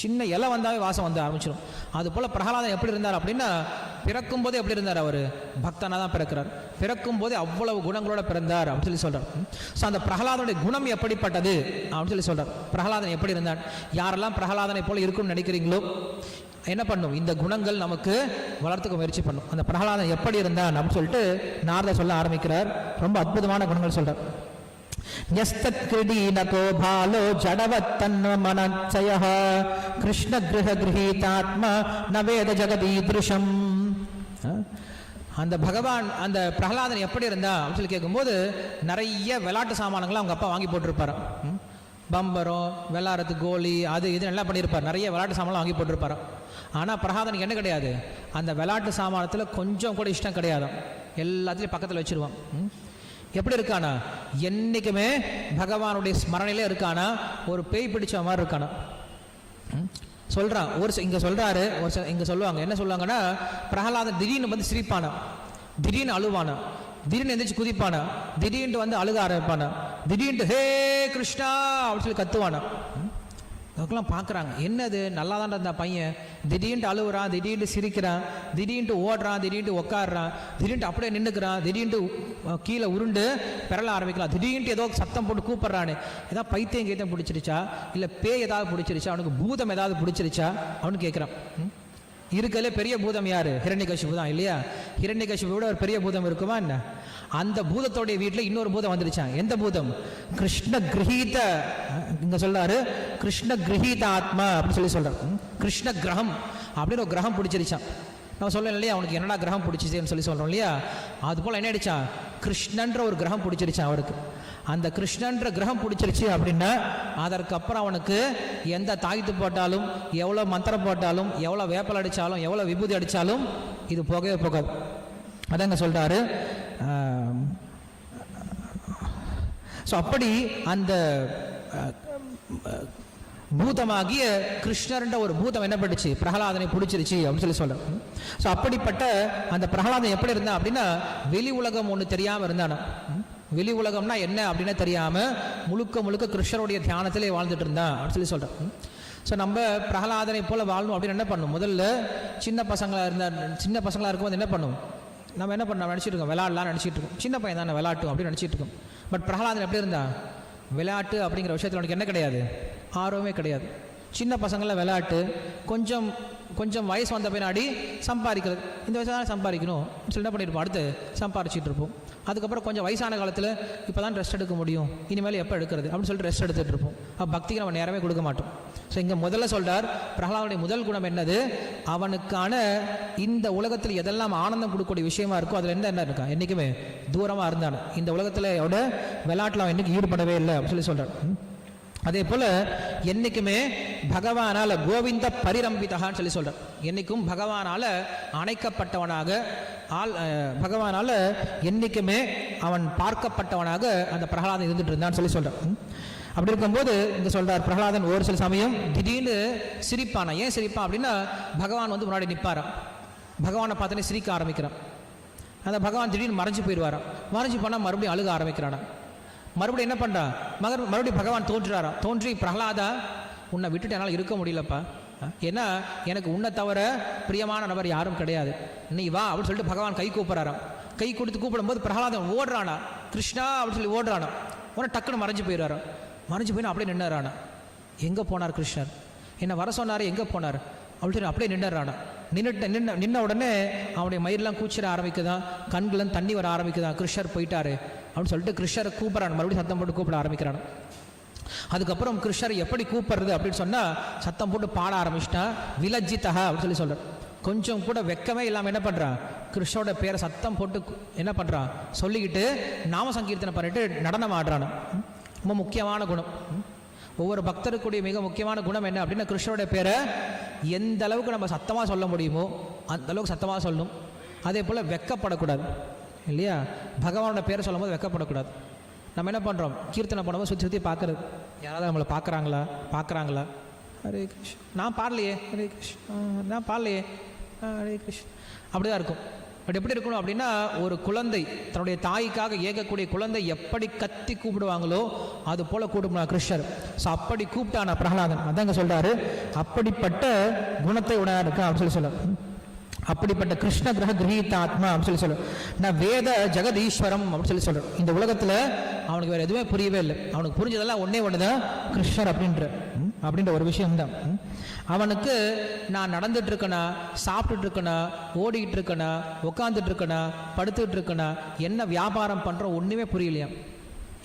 சின்ன இலை வந்தாவே வாசம் வந்து ஆரம்பிச்சிடும். அதுபோல் பிரகலாதன் எப்படி இருந்தார் அப்படின்னா, பிறக்கும் போதே எப்படி இருந்தார்? அவர் பக்தனாக தான் பிறக்கிறார். பிறக்கும் போதே அவ்வளவு குணங்களோட பிறந்தார் அப்படின்னு சொல்லி சொல்றார். ஸோ அந்த பிரகலாதனுடைய குணம் எப்படிப்பட்டது அப்படின்னு சொல்லி சொல்றார். பிரகலாதன் எப்படி இருந்தான்? யாரெல்லாம் பிரகலாதனை போல இருக்கும்னு நினைக்கிறீங்களோ என்ன பண்ணும்? இந்த குணங்கள் நமக்கு வளர்த்துக்க முயற்சி பண்ணும். அந்த பிரகலாதன் எப்படி இருந்தான் அப்படின்னு சொல்லிட்டு நாரதர் சொல்ல ஆரம்பிக்கிறார். ரொம்ப அற்புதமான குணங்கள் சொல்றார். யஸ்தத்கிரீடீனகோ பாலோ ஜடவத்தன்ன மனச்சயஹ கிருஷ்ண கிரஹ கிரஹீதாத்மா நவேத ஜகதீத்ருஷம். அந்த பகவான் அந்த பிரகலாதன் எப்படி இருந்தா அப்படின்னு சொல்லி கேட்கும்போது நிறைய விளையாட்டு சாமானங்களை அவங்க அப்பா வாங்கி போட்டிருப்பாரு. பம்பரம், விளாட்றது, கோலி, அது இது எல்லாம் பண்ணியிருப்பார். நிறைய விளையாட்டு சாமான்லாம் வாங்கி போட்டிருப்பார். ஆனால் பிரகலாதனுக்கு என்ன கிடையாது? அந்த விளையாட்டு சாமானத்தில் கொஞ்சம் கூட இஷ்டம் கிடையாது. எல்லாத்துலேயும் பக்கத்தில் வச்சிருவான். எப்படி இருக்கானா? என்றைக்குமே பகவானுடைய ஸ்மரணையிலே இருக்கானா? ஒரு பேய் பிடிச்ச மாதிரி இருக்கானா சொல்கிறான். இங்கே சொல்கிறாரு, இங்கே சொல்லுவாங்க. என்ன சொல்லுவாங்கன்னா, பிரகலாதன் திடீர்னு வந்து சிரிப்பானா, திடீர்னு அழுவானா, திடீர்னு எந்திரிச்சு குதிப்பானா, திடீர்னு வந்து அழுக ஆரம்பிப்பானா, திடீர்னு ஹே கிருஷ்ணா அப்படின்னு சொல்லி கத்துவானா. அதுக்கெல்லாம் பார்க்குறாங்க, என்னது நல்லா தான் இருந்தா பையன், திடீர்னு அழுகுறான், திடீர்னு சிரிக்கிறான், திடீர்னு ஓடுறான், திடீர்னு உட்காடுறான், திடீர்னு அப்படியே நின்றுக்கிறான், திடீர்னு கீழே உருண்டு பெறல ஆரம்பிக்கலாம், திடீர்னு ஏதோ சத்தம் போட்டு கூப்பிட்றானே, ஏதாவது பைத்தியம் கீத்தம் பிடிச்சிருச்சா, இல்லை பேய் ஏதாவது பிடிச்சிருச்சா, அவனுக்கு பூதம் ஏதாவது பிடிச்சிருச்சா அவனு கேட்குறான். இருக்கலே பெரிய பூதம் யாரு? ஹிரண்யகசிபு தான் இல்லையா? ஹிரண்யகசிபு விட ஒரு பெரிய பூதம் இருக்குமா என்ன? அந்த பூதத்தோடைய வீட்டில் இன்னொரு பூதம் வந்துருச்சான். எந்த பூதம்? கிருஷ்ண கிரகீத, இங்க சொல்றாரு கிருஷ்ண கிரகீத ஆத்மா அப்படின்னு சொல்லி சொல்றாரு. கிருஷ்ண கிரகம் அப்படின்னு ஒரு கிரகம் பிடிச்சிருச்சான். நம்ம சொல்லல இல்லையா, அவனுக்கு என்னடா கிரகம் பிடிச்சிச்சுன்னு சொல்லி சொல்றோம் இல்லையா? அது போல என்ன ஆயிடுச்சான்? கிருஷ்ணன்ற ஒரு கிரகம் பிடிச்சிருச்சான் அவருக்கு. அந்த கிருஷ்ணன்ற கிரகம் பிடிச்சிருச்சு அப்படின்னா அதற்கப்புறம் அவனுக்கு எந்த தாய்த்து போட்டாலும், எவ்வளோ மந்திரம் போட்டாலும், எவ்வளோ வேப்பல் அடித்தாலும், எவ்வளோ விபூதி அடித்தாலும் இது போகவே போகாது. அதாங்க சொல்கிறாரு. ஸோ அப்படி அந்த பூதமாகிய கிருஷ்ணர்ன்ற ஒரு பூதம் என்ன பண்ணுச்சு? பிரகலாதனை பிடிச்சிருச்சு அப்படின்னு சொல்லி சொல்கிறேன். ஸோ அப்படிப்பட்ட அந்த பிரகலாதன் எப்படி இருந்தான் அப்படின்னா, வெளி உலகம் ஒன்று தெரியாமல் இருந்தானா. வெளி உலகம்னா என்ன அப்படின்னு தெரியாமல் முழுக்க முழுக்க கிருஷ்ணருடைய தியானத்திலே வாழ்ந்துட்டு இருந்தான் அப்படின்னு சொல்லி சொல்கிறேன். ஸோ நம்ம பிரகலாதனை போல் வாழணும் அப்படின்னு என்ன பண்ணணும்? முதல்ல சின்ன பசங்களாக இருக்கும்போது என்ன பண்ணும்? நம்ம என்ன பண்ண நினச்சிட்டு இருக்கோம், விளையாடலாம்னு நினச்சிட்டு இருக்கோம். சின்ன பையன் தானே விளையாட்டும் அப்படின்னு நினச்சிட்டு இருக்கோம். பட் பிரகலாதன் எப்படி இருந்தா? விளையாட்டு அப்படிங்கிற விஷயத்தில் அவனுக்கு என்ன கிடையாது? ஆர்வமே கிடையாது. சின்ன பசங்களில் விளையாட்டு, கொஞ்சம் வயசு வந்த பின்னாடி சம்பாதிக்கிறது. இந்த வயசு தானே சம்பாதிக்கணும் சொல்லி என்ன பண்ணியிருப்போம்? அடுத்து சம்பாதிச்சிட்டு இருப்போம். அதுக்கப்புறம் கொஞ்சம் வயசான காலத்தில் இப்போ தான் ரெஸ்ட் எடுக்க முடியும், இனிமேல் எப்போ எடுக்கிறது அப்படின்னு சொல்லிட்டு ரெஸ்ட் எடுத்துகிட்டு இருப்போம். அப்போ பக்திக்கு நம்ம நேரமே கொடுக்க மாட்டோம். ஸோ இங்கே முதல்ல சொல்கிறார், பிரகலாதனுடைய முதல் குணம் என்னது? அவனுக்கான இந்த உலகத்தில் எதெல்லாம் ஆனந்தம் கொடுக்கக்கூடிய விஷயமா இருக்கோ அதில் என்ன இருக்கா? என்றைக்குமே தூரமாக இருந்தானு. இந்த உலகத்தில் விளையாட்டில் அவன் என்றைக்கு ஈடுபடவே இல்லை அப்படின்னு சொல்கிறார். அதே போல் என்றைக்குமே பகவானால் கோவிந்த பரிரம்பிதகான்னு சொல்லி சொல்கிறார். என்றைக்கும் பகவானால் அணைக்கப்பட்டவனாக, பகவானால் என்றைக்குமே அவன் பார்க்கப்பட்டவனாக அந்த பிரகலாதன் இருந்துட்டு இருந்தான்னு சொல்லி சொல்கிறார். அப்படி இருக்கும்போது இங்கே சொல்கிறார், பிரகலாதன் ஒரு சில சமயம் திடீர்னு சிரிப்பானா. ஏன் சிரிப்பான் அப்படின்னா, பகவான் முன்னாடி நிற்பாராம். பகவானை பார்த்தோன்னே சிரிக்க ஆரம்பிக்கிறான். அந்த பகவான் திடீர்னு மறைஞ்சு போயிடுவாராம். மறைஞ்சு போனால் மறுபடியும் அழுக ஆரம்பிக்கிறானா. மறுபடியும் என்ன பண்ணுறான்? மறுபடியும் பகவான் தோன்றுறாராம். தோன்றி, பிரகலாதா உன்னை விட்டுட்டு என்னால் இருக்க முடியலப்பா, ஏன்னா எனக்கு உன்னை தவிர பிரியமான நபர் யாரும் கிடையாது, நீ வா அப்படின்னு சொல்லிட்டு பகவான் கை கூப்பிட்றாராம். கை கொடுத்து கூப்பிடும்போது பிரகலாதன் ஓடுறானா, கிருஷ்ணா அப்படின்னு சொல்லி ஓடுறானா. உடனே டக்குன்னு மறைஞ்சு போயிடுறாராம். மறைஞ்சு போயினா அப்படியே நின்னுறானா. எங்கே போனார் கிருஷ்ணர்? என்னை வர சொன்னார், எங்கே போனார் அப்படின்னு சொல்லி அப்படியே நின்னுறானா. நின்ன உடனே அவனுடைய மயிரெலாம் கூச்சிட ஆரம்பிக்குதான், கண்களும் தண்ணி வர ஆரம்பிக்குதான். கிருஷ்ணர் போயிட்டாரு அப்படின்னு சொல்லிட்டு கிருஷ்ணரை கூப்பிட்றான். மறுபடியும் சத்தம் போட்டு கூப்பிட ஆரம்பிக்கிறான். அதுக்கப்புறம் கிருஷ்ணரை எப்படி கூப்பிடுறது அப்படின்னு சொன்னால் சத்தம் போட்டு பாட ஆரம்பிச்சிட்டான். விலஜிதா அப்படின்னு சொல்கிறார். கொஞ்சம் கூட வெக்கமே இல்லாமல் என்ன பண்ணுறான்? கிருஷ்ணோட பேரை சத்தம் போட்டு என்ன பண்ணுறான்? சொல்லிக்கிட்டு நாம சங்கீர்த்தனை பண்ணிட்டு நடனம் ஆடுறான். ரொம்ப முக்கியமான குணம். ஒவ்வொரு பக்தருக்குடைய மிக முக்கியமான குணம் என்ன அப்படின்னா, கிருஷ்ணோட பேரை எந்த அளவுக்கு நம்ம சத்தமாக சொல்ல முடியுமோ அந்த அளவுக்கு சத்தமாக சொல்லணும். அதே போல் வெக்கப்படக்கூடாது இல்லையா? பகவானோட பேரை சொல்லும் போது வெக்கப்படக்கூடாது. நம்ம என்ன பண்ணுறோம்? கீர்த்தனை பண்ணும்போது சுற்றி பார்க்குறது, யாராவது நம்மளை பார்க்குறாங்களா? ஹரே கிருஷ்ண, நான் பாடலையே, ஹரே கிருஷ்ண, நான் பாடலையே, ஹரே கிருஷ்ண, அப்படிதான் இருக்கும். பட் எப்படி இருக்கணும் அப்படின்னா, ஒரு குழந்தை தன்னுடைய தாய்க்காக ஏகக்கூடிய குழந்தை எப்படி கத்தி கூப்பிடுவாங்களோ அது போல கூப்பிடுவாங்க கிருஷ்ணர். ஸோ அப்படி கூப்பிட்டான பிரகலாதன். அதாங்க சொல்றாரு, அப்படிப்பட்ட குணத்தை உடையா இருக்கா அப்படின்னு சொல்றாரு. அப்படிப்பட்ட கிருஷ்ண கிரக கிரகீத ஆத்மா அப்படின்னு சொல்ல நான் வேத ஜெகதீஸ்வரம் அப்படின்னு சொல்றேன். இந்த உலகத்துல அவனுக்கு வேற எதுவுமே புரியவே இல்லை. அவனுக்கு புரிஞ்சதெல்லாம் ஒண்ணுதான் கிருஷ்ணர் அப்படின்ற ஒரு விஷயம் தான். அவனுக்கு நான் நடந்துட்டு இருக்கனா, சாப்பிட்டுட்டு இருக்கனா, ஓடிக்கிட்டு இருக்கனா, உட்காந்துட்டு இருக்கனா, படுத்துக்கிட்டு இருக்கனா, என்ன வியாபாரம் பண்றோம் ஒண்ணுமே புரியலையா.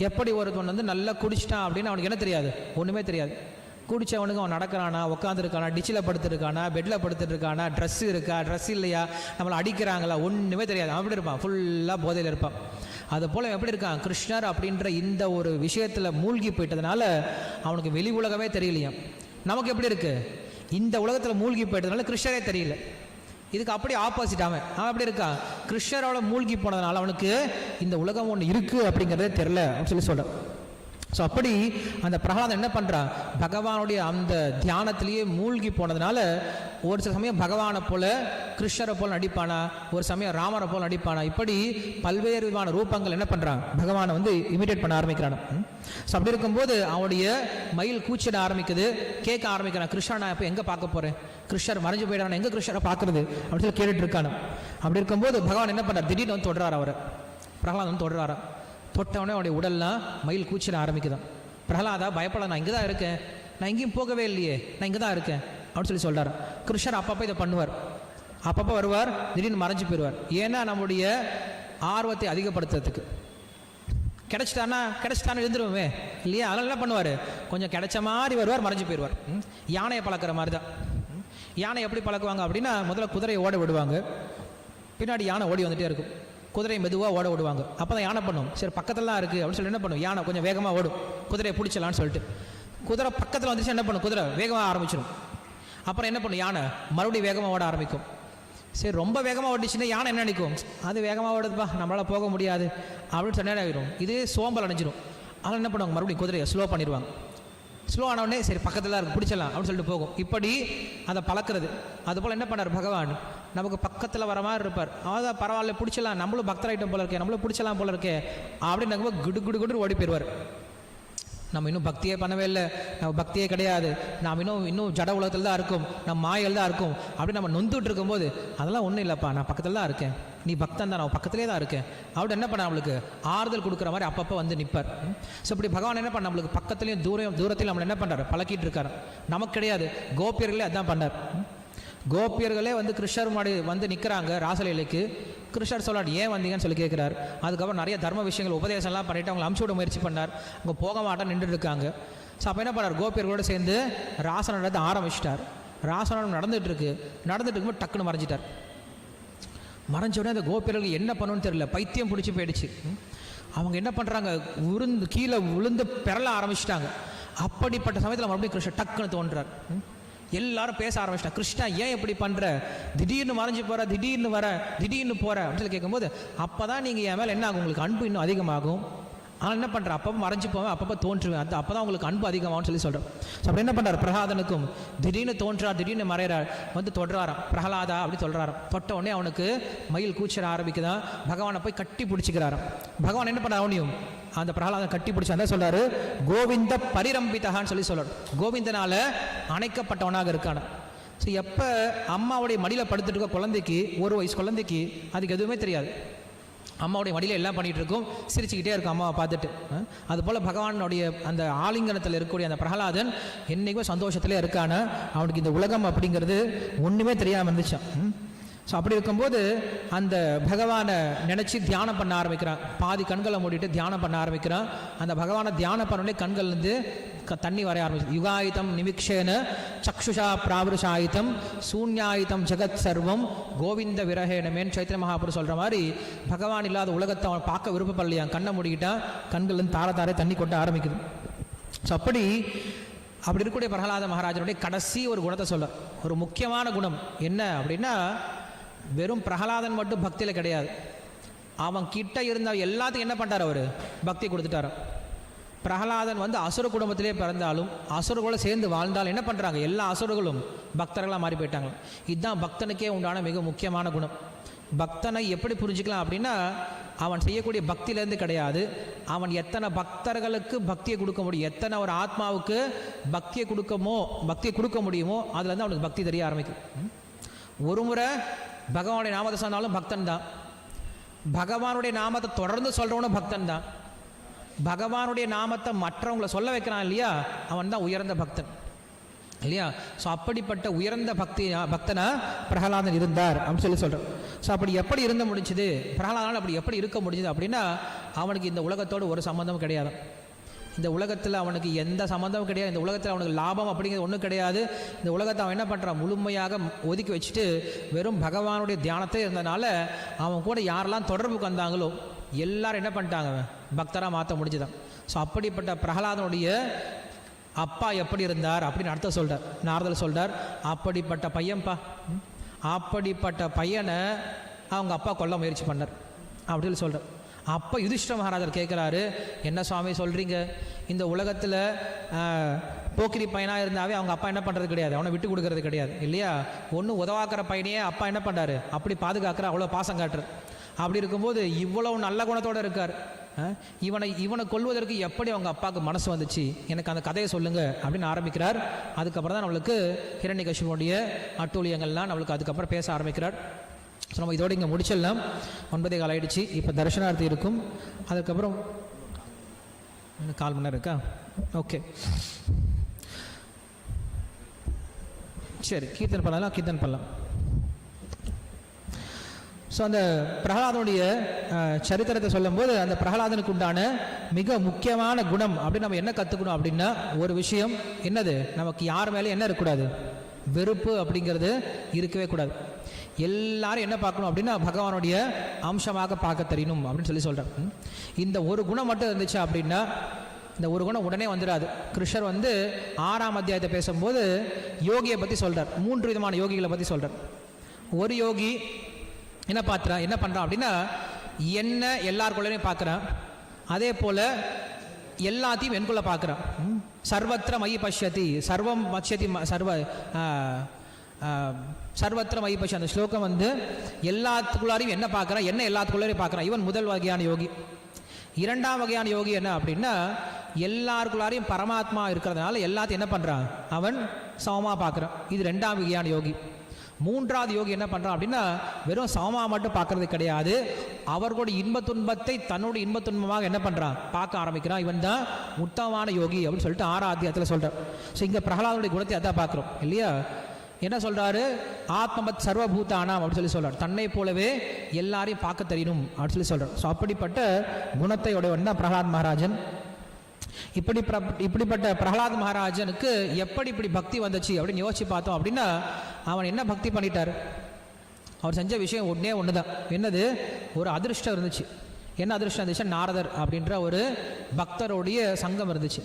எப்படி ஒருத்தன் நல்லா குடிச்சிட்டான் அப்படின்னு அவனுக்கு என்ன தெரியாது? ஒண்ணுமே தெரியாது. குடிச்சவனுக்கு அவன் நடக்கிறானா, உட்காந்துருக்கானா, டிச்சில் படுத்துருக்கானா, பெட்டில் படுத்துட்டு இருக்கானா, ட்ரெஸ் இருக்கா, ட்ரெஸ் இல்லையா, நம்மளை அடிக்கிறாங்களா, ஒன்றுமே தெரியாது. அவன் எப்படி இருப்பான்? ஃபுல்லாக போதையில் இருப்பான். அது போல் எப்படி இருக்கான்? கிருஷ்ணர் அப்படின்ற இந்த ஒரு விஷயத்தில் மூழ்கி போயிட்டதுனால அவனுக்கு வெளி உலகமே தெரியலையா. நமக்கு எப்படி இருக்கு? இந்த உலகத்தில் மூழ்கி போயிட்டதுனால கிருஷ்ணரே தெரியல. இதுக்கு அப்படி ஆப்போசிட். அவன் அப்படி இருக்கான், கிருஷ்ணரோட மூழ்கி போனதுனால அவனுக்கு இந்த உலகம் ஒன்று இருக்கு அப்படிங்கிறதே தெரியல அப்படின்னு சொல்ல. ஸோ அப்படி அந்த பிரகலாதன் என்ன பண்ணுறான்? பகவானுடைய அந்த தியானத்திலேயே மூழ்கி போனதுனால ஒரு சில சமயம் பகவானை போல கிருஷ்ணரை போல் நடிப்பானா, ஒரு சமயம் ராமரை போல் நடிப்பானா, இப்படி பல்வேறு விதமான ரூபங்கள் என்ன பண்ணுறான்? பகவானை இமிடேட் பண்ண ஆரம்பிக்கிறான். ஸோ அப்படி இருக்கும்போது அவனுடைய மயில் கூச்சிட ஆரம்பிக்குது, கேட்க ஆரம்பிக்கிறான், கிருஷ்ணா நான் இப்போ எங்கே பார்க்க போகிறேன்? கிருஷ்ணர் மறைஞ்சு போயிடான, எங்கே கிருஷ்ணரை பார்க்குறது அப்படின்னு சொல்லி கேட்டுட்டு இருக்கானு. அப்படி இருக்கும்போது பகவான் என்ன பண்ணுறார்? திடீர்னு தொடுறாரு அவரை. பிரகலாதன் தொடுறாரா. தொட்டவனே அவனுடைய உடல்லாம் மயில் கூச்சிட ஆரம்பிக்குதான். பிரகலாதா பயப்பட, நான் இங்கே தான் இருக்கேன், நான் எங்கேயும் போகவே இல்லையே, நான் இங்கே தான் இருக்கேன் அப்படின்னு சொல்லி சொல்கிறார். கிருஷ்ணர் அப்பப்போ இதை பண்ணுவார். அப்பப்போ வருவார், திடீர்னு மறைஞ்சு போயிடுவார். ஏன்னா நம்முடைய ஆர்வத்தை அதிகப்படுத்துறதுக்கு. கிடைச்சிட்டான்னு எழுந்துருவோமே இல்லையா? அதனால என்ன பண்ணுவார்? கொஞ்சம் கிடைச்ச மாதிரி வருவார், மறைஞ்சு போயிடுவார். யானையை பழக்கிற மாதிரி தான். யானை எப்படி பழக்குவாங்க அப்படின்னா, முதல்ல குதிரையை ஓட விடுவாங்க, பின்னாடி யானை ஓடி வந்துட்டே இருக்கும். குதிரையை மெதுவாக ஓட விடுவாங்க. அப்போ தான் யானை பண்ணும், சரி பக்கத்தில் தான் இருக்குது அப்படின்னு சொல்லி என்ன பண்ணும்? யானை கொஞ்சம் வேகமாக ஓடும், குதிரையை பிடிச்சலான்னு சொல்லிட்டு. குதிரை பக்கத்தில் வந்துச்சு என்ன பண்ணும்? குதிரை வேகமாக ஆரம்பிச்சிடும். அப்புறம் என்ன பண்ணும்? யானை மறுபடியும் வேகமாக ஓட ஆரம்பிக்கும். சரி ரொம்ப வேகமாக ஓடிச்சுன்னா யானை என்ன நினைக்கும்? அது வேகமாக ஓடுதுப்பா, நம்மளால் போக முடியாது அப்படின்னு சொன்னால் ஆகிடும். இது சோம்பல் அடைஞ்சிடும். அதனால் என்ன பண்ணுவாங்க? மறுபடியும் குதிரையை ஸ்லோ பண்ணிடுவாங்க. ஸ்லோ ஆனவுடனே சரி பக்கத்தில் தான் இருக்குது, பிடிச்சலாம் அப்படின்னு சொல்லிட்டு போகும். இப்படி அதை பழக்கிறது. அதுபோல் என்ன பண்ணார் பகவான்? நமக்கு பக்கத்தில் வர மாதிரி இருப்பார். அதான் பரவாயில்ல, பிடிச்சலாம், நம்மளும் பக்தர் ஐட்டம் போல இருக்கே, நம்மளும் பிடிச்சலாம் போல இருக்கே அப்படின்னு குடு குடு குடு ஓடி போயிடுவார். நம்ம இன்னும் பக்தியே பண்ணவே இல்லை, நம்ம பக்தியே கிடையாது, நாம் இன்னும் ஜட உலகத்தில் தான் இருக்கும், நம்ம மாயல் தான் இருக்கும் அப்படி நம்ம நொந்துட்டு இருக்கும்போது, அதெல்லாம் ஒன்றும் இல்லைப்பா, நான் பக்கத்தில் தான் இருக்கேன், நீ பக்தன் தான், நான் பக்கத்திலே தான் இருக்கேன் அப்படி என்ன பண்ண நம்மளுக்கு ஆறுதல் கொடுக்குற மாதிரி அப்பப்போ வந்து நிற்பார். ஸோ இப்படி பகவான் என்ன பண்ண நம்மளுக்கு பக்கத்துலேயும் தூரத்தில் நம்மளை என்ன பண்ணுறாரு, பழக்கிட்டு இருக்காரு. நமக்கு கிடையாது, கோபியர்களே அதான் பண்ணார். கோபியர்களே வந்து கிருஷ்ணர் முன்னாடி வந்து நிற்கிறாங்க ராசலீலைக்கு. கிருஷ்ணர் சொல்லார், ஏன் வந்தீங்கன்னு சொல்லி கேட்குறாரு. அதுக்கப்புறம் நிறைய தர்ம விஷயங்கள் உபதேசம்லாம் பண்ணிவிட்டு அவங்களை அமுச்சு விட முயற்சி பண்ணார். அங்கே போக மாட்டேன் நின்றுட்டு இருக்காங்க. ஸோ அப்போ என்ன பண்ணார், கோபியர்களோடு சேர்ந்து ராசனம் நடத்த ஆரம்பிச்சிட்டார். ராசனம் நடந்துகிட்டு இருக்கும்போது டக்குன்னு மறைஞ்சிட்டார். மறைஞ்ச உடனே அந்த கோபியர்கள் என்ன பண்ணணும்னு தெரியல, பைத்தியம் பிடிச்சி போயிடுச்சு. அவங்க என்ன பண்ணுறாங்க, கீழே விழுந்து பெறல ஆரம்பிச்சிட்டாங்க. அப்படிப்பட்ட சமயத்தில் மறுபடியும் கிருஷ்ணர் டக்குன்னு தோன்றார். எல்லாரும் பேச ஆரம்பிச்சிட்டாங்க, கிருஷ்ணா ஏன் இப்படி பண்ணுற, திடீர்னு மறைஞ்சு போகிற, திடீர்னு வர, திடீர்னு போகிற அப்படின்னு சொல்லி கேட்கும்போது, அப்போ தான் நீங்கள் என் மேலே என்ன ஆகும், உங்களுக்கு அன்பு இன்னும் அதிகமாகும். ஆனால் என்ன பண்ணுற, அப்பப்போ மறைஞ்சு போவேன், அப்பப்போ தோன்றுவேன், அப்போ தான் உங்களுக்கு அன்பு அதிகமாகும்னு சொல்லி சொல்கிறேன். ஸோ அப்படி என்ன பண்ணுறார், பிரகலாதனுக்கும் திடீர்னு தோன்றார், திடீர்னு மறைகிறார், வந்து தொடுறாராம். பிரகலாதா அப்படி சொல்கிறாராம். தொட்ட உடனே அவனுக்கு மயில் கூச்சர ஆரம்பிக்குதான். பகவானை போய் கட்டி பிடிச்சிக்கிறாராம். பகவான் என்ன பண்ணுற, அவனையும் அந்த பிரகலாதன் கட்டி பிடிச்சி அந்த சொல்கிறாரு, கோவிந்த பரிரம்பிதகான்னு சொல்லி சொல்கிறார். கோவிந்தனால் அணைக்கப்பட்டவனாக இருக்கான. ஸோ எப்போ அம்மாவுடைய மடியில் படுத்துட்டு இருக்க குழந்தைக்கு, 1 வயசு குழந்தைக்கு அதுக்கு எதுவுமே தெரியாது, அம்மாவுடைய மடியில் எல்லாம் பண்ணிகிட்டு இருக்கும், சிரிச்சுக்கிட்டே இருக்கும் அம்மாவை பார்த்துட்டு. அதுபோல் பகவானுடைய அந்த ஆலிங்கனத்தில் இருக்கக்கூடிய அந்த பிரகலாதன் என்றைக்குமே சந்தோஷத்திலே இருக்கான. அவனுக்கு இந்த உலகம் அப்படிங்கிறது ஒன்றுமே தெரியாமல் இருந்துச்சான். ஸோ அப்படி இருக்கும்போது அந்த பகவானை நினச்சி தியானம் பண்ண ஆரம்பிக்கிறான். பாதி கண்களை மூடிட்டு தியானம் பண்ண ஆரம்பிக்கிறான். அந்த பகவானை தியானம் பண்ணோடனே கண்கள்லேருந்து தண்ணி வரைய ஆரம்பிச்சு. யுகாயுதம் நிமிக்ஷேன சக்ஷுஷா பிராவருஷாயுதம் சூன்யாயுதம் ஜெகத் சர்வம் கோவிந்த விரகேனமேன் சைத்திர மகாபுரு சொல்கிற மாதிரி, பகவான் இல்லாத உலகத்தை அவன் பார்க்க விருப்பப்படலையான். கண்ணை மூடிக்கிட்டான், கண்கள்லேருந்து தார தண்ணி கொட்ட ஆரம்பிக்குது. ஸோ அப்படி இருக்கக்கூடிய பிரகலாத மகாராஜனுடைய கடைசி ஒரு குணத்தை சொல்ல, ஒரு முக்கியமான குணம் என்ன அப்படின்னா, வெறும் பிரகலாதன் மட்டும் பக்தியில் கிடையாது, அவன் கிட்ட இருந்த எல்லாத்துக்கும் என்ன பண்ணிட்டார், அவர் பக்தி கொடுத்துட்டார். பிரகலாதன் வந்து அசுர குடும்பத்திலே பிறந்தாலும் அசுரர்களோடு சேர்ந்து வாழ்ந்தாலும் என்ன பண்ணுறாங்க, எல்லா அசுரர்களும் பக்தர்களாக மாறி போயிட்டாங்க. இதுதான் பக்தனுக்கே உண்டான மிக முக்கியமான குணம். பக்தனை எப்படி புரிஞ்சுக்கலாம் அப்படின்னா, அவன் செய்யக்கூடிய பக்தியிலேருந்து கிடையாது, அவன் எத்தனை பக்தர்களுக்கு பக்தியை கொடுக்க முடியும், எத்தனை ஒரு ஆத்மாவுக்கு பக்தியை கொடுக்க முடியுமோ அதுலேருந்து அவனுக்கு பக்தி தெரிய ஆரம்பிக்கும். ஒரு முறை பகவானுடைய நாமத்தை சொன்னாலும் பக்தன் தான், பகவானுடைய நாமத்தை தொடர்ந்து சொல்கிறவனும் பக்தன் தான், பகவானுடைய நாமத்தை மற்றவங்களை சொல்ல வைக்கிறான் இல்லையா, அவன் தான் உயர்ந்த பக்தன் இல்லையா. ஸோ அப்படிப்பட்ட உயர்ந்த பக்தனா பிரகலாதன் இருந்தார் அப்படின்னு சொல்லி சொல்கிறேன். ஸோ அப்படி எப்படி இருந்த முடிஞ்சுது பிரகலாதனால், அப்படி எப்படி இருக்க முடிஞ்சுது அப்படின்னா, அவனுக்கு இந்த உலகத்தோடு ஒரு சம்மந்தமும் கிடையாது. இந்த உலகத்தில் அவனுக்கு எந்த சம்மந்தமும் கிடையாது. இந்த உலகத்தில் அவனுக்கு லாபம் அப்படிங்கிறது ஒன்றும் கிடையாது. இந்த உலகத்தை அவன் என்ன பண்ணுறான், முழுமையாக ஒதுக்கி வச்சுட்டு வெறும் பகவானுடைய தியானத்தை இருந்தனால அவன் கூட யாரெல்லாம் தொடர்புக்கு வந்தாங்களோ எல்லாரும் என்ன பண்ணிட்டாங்க, பக்தராக மாற்ற முடிஞ்சுதான். ஸோ அப்படிப்பட்ட பிரகலாதனுடைய அப்பா எப்படி இருந்தார் அப்படின்னு அர்த்தம் சொல்கிறார், நாரதர் சொல்கிறார். அப்படிப்பட்ட பையன்பா, அப்படிப்பட்ட பையனை அவங்க அப்பா கொல்ல முயற்சி பண்ணார் அப்படின்னு சொல்கிறார். அப்போ யுதிஷ்டிர மகாராஜர் கேட்குறாரு, என்ன சுவாமி சொல்கிறீங்க, இந்த உலகத்தில் போக்கிரி பையனாக இருந்தாவே அவங்க அப்பா என்ன பண்ணுறது கிடையாது, அவனை விட்டு கொடுக்கறது கிடையாது இல்லையா. ஒன்று உதவாக்குற பையனையே அப்பா என்ன பண்ணுறாரு, அப்படி பாதுகாக்கிற, அவ்வளோ பாசம் காட்டுறார். அப்படி இருக்கும்போது இவ்வளவு நல்ல குணத்தோடு இருக்கார், இவனை கொல்வதற்கு எப்படி அவங்க அப்பாவுக்கு மனசு வந்துச்சு, எனக்கு அந்த கதையை சொல்லுங்க அப்படின்னு ஆரம்பிக்கிறார். அதுக்கப்புறம் தான் நம்மளுக்கு ஹிரண்யகசிபுடைய அட்டூழியங்கள்லாம் நம்மளுக்கு அதுக்கப்புறம் பேச ஆரம்பிக்கிறார். ஸோ நம்ம இதோடு இங்கே முடிச்சிடலாம். 9:15 ஆகிடுச்சு. இப்போ தர்ஷனார்த்தி இருக்கும், அதுக்கப்புறம் 4 மணி நேரம் இருக்கா, ஓகே சரி, கீர்த்தன் பண்ணலாம். ஸோ அந்த பிரகலாதனுடைய சரித்திரத்தை சொல்லும்போது, அந்த பிரகலாதனுக்கு உண்டான மிக முக்கியமான குணம் அப்படின்னு நம்ம என்ன கற்றுக்கணும் அப்படின்னா, ஒரு விஷயம் என்னது, நமக்கு யார் மேலே என்ன இருக்கக்கூடாது, வெறுப்பு அப்படிங்கிறது இருக்கவே கூடாது. எல்லாரும் என்ன பார்க்கணும் அப்படின்னா, பகவானுடைய அம்சமாக பார்க்க தெரியணும் அப்படின்னு சொல்லி சொல்கிறேன். இந்த ஒரு குணம் மட்டும் இருந்துச்சு அப்படின்னா, இந்த ஒரு குணம் உடனே வந்துடாது. கிருஷ்ணர் வந்து 6ஆம் அத்தியாயத்தை பேசும்போது யோகியை பற்றி சொல்கிறார், 3 விதமான யோகிகளை பற்றி சொல்கிறார். ஒரு யோகி என்ன பண்ணுறான் அப்படின்னா, என்ன எல்லாருக்குள்ளேயும் பார்க்குறான், அதே போல் எல்லாத்தையும் என்குள்ளே பார்க்குறான். சர்வத்திர மயி பஷ்யதி சர்வம் பஷ்யதி சர்வத்திர மயி பஷ்ய, அந்த ஸ்லோகம் வந்து எல்லாத்துக்குள்ளாரையும் என்ன பார்க்குறான், என்ன எல்லாத்துக்குள்ளாரையும் பார்க்குறான். இவன் முதல் வகையான யோகி. 2ஆம் வகையான யோகி என்ன அப்படின்னா, எல்லாருக்குள்ளாரையும் பரமாத்மா இருக்கிறதுனால எல்லாத்தையும் என்ன பண்ணுறான், அவன் சமமாக பார்க்குறான். இது ரெண்டாம் வகையான யோகி. மூன்றாவது யோகி என்ன பண்ணுறான் அப்படின்னா, வெறும் சமமாக மட்டும் பார்க்கறது கிடையாது, அவர்களுடைய இன்ப துன்பத்தை தன்னுடைய இன்ப துன்பமாக என்ன பண்ணுறான், பார்க்க ஆரம்பிக்கிறான். இவன் தான் உத்தமமான யோகி அப்படின்னு சொல்லிட்டு 6ஆம் அத்தியாயத்தில் சொல்கிறார். ஸோ இங்கே பிரகலாதனுடைய குணத்தை அதான் பார்க்குறோம் இல்லையா. என்ன சொல்கிறாரு, ஆத்மபத் சர்வபூதானாம் அப்படின்னு சொல்லி சொல்கிறார். தன்னை போலவே எல்லாரையும் பார்க்க தெரியணும் அப்படின்னு சொல்லி சொல்கிறார். ஸோ அப்படிப்பட்ட குணத்தை உடையவன் தான் பிரகலாத் மகாராஜன். இப்படிப்பட்ட பிரகலாத் மகாராஜனுக்கு எப்படி இப்படி பக்தி வந்துச்சு அப்படின்னு யோசிச்சு பார்த்தோம் அப்படின்னா, அவன் என்ன பக்தி பண்ணிட்டார், அவர் செஞ்ச விஷயம் ஒன்று தான். என்னது, ஒரு அதிர்ஷ்டம் இருந்துச்சு. என்ன அதிர்ஷ்டம் இருந்துச்சு, நாரதர் அப்படின்ற ஒரு பக்தருடைய சங்கம் இருந்துச்சு.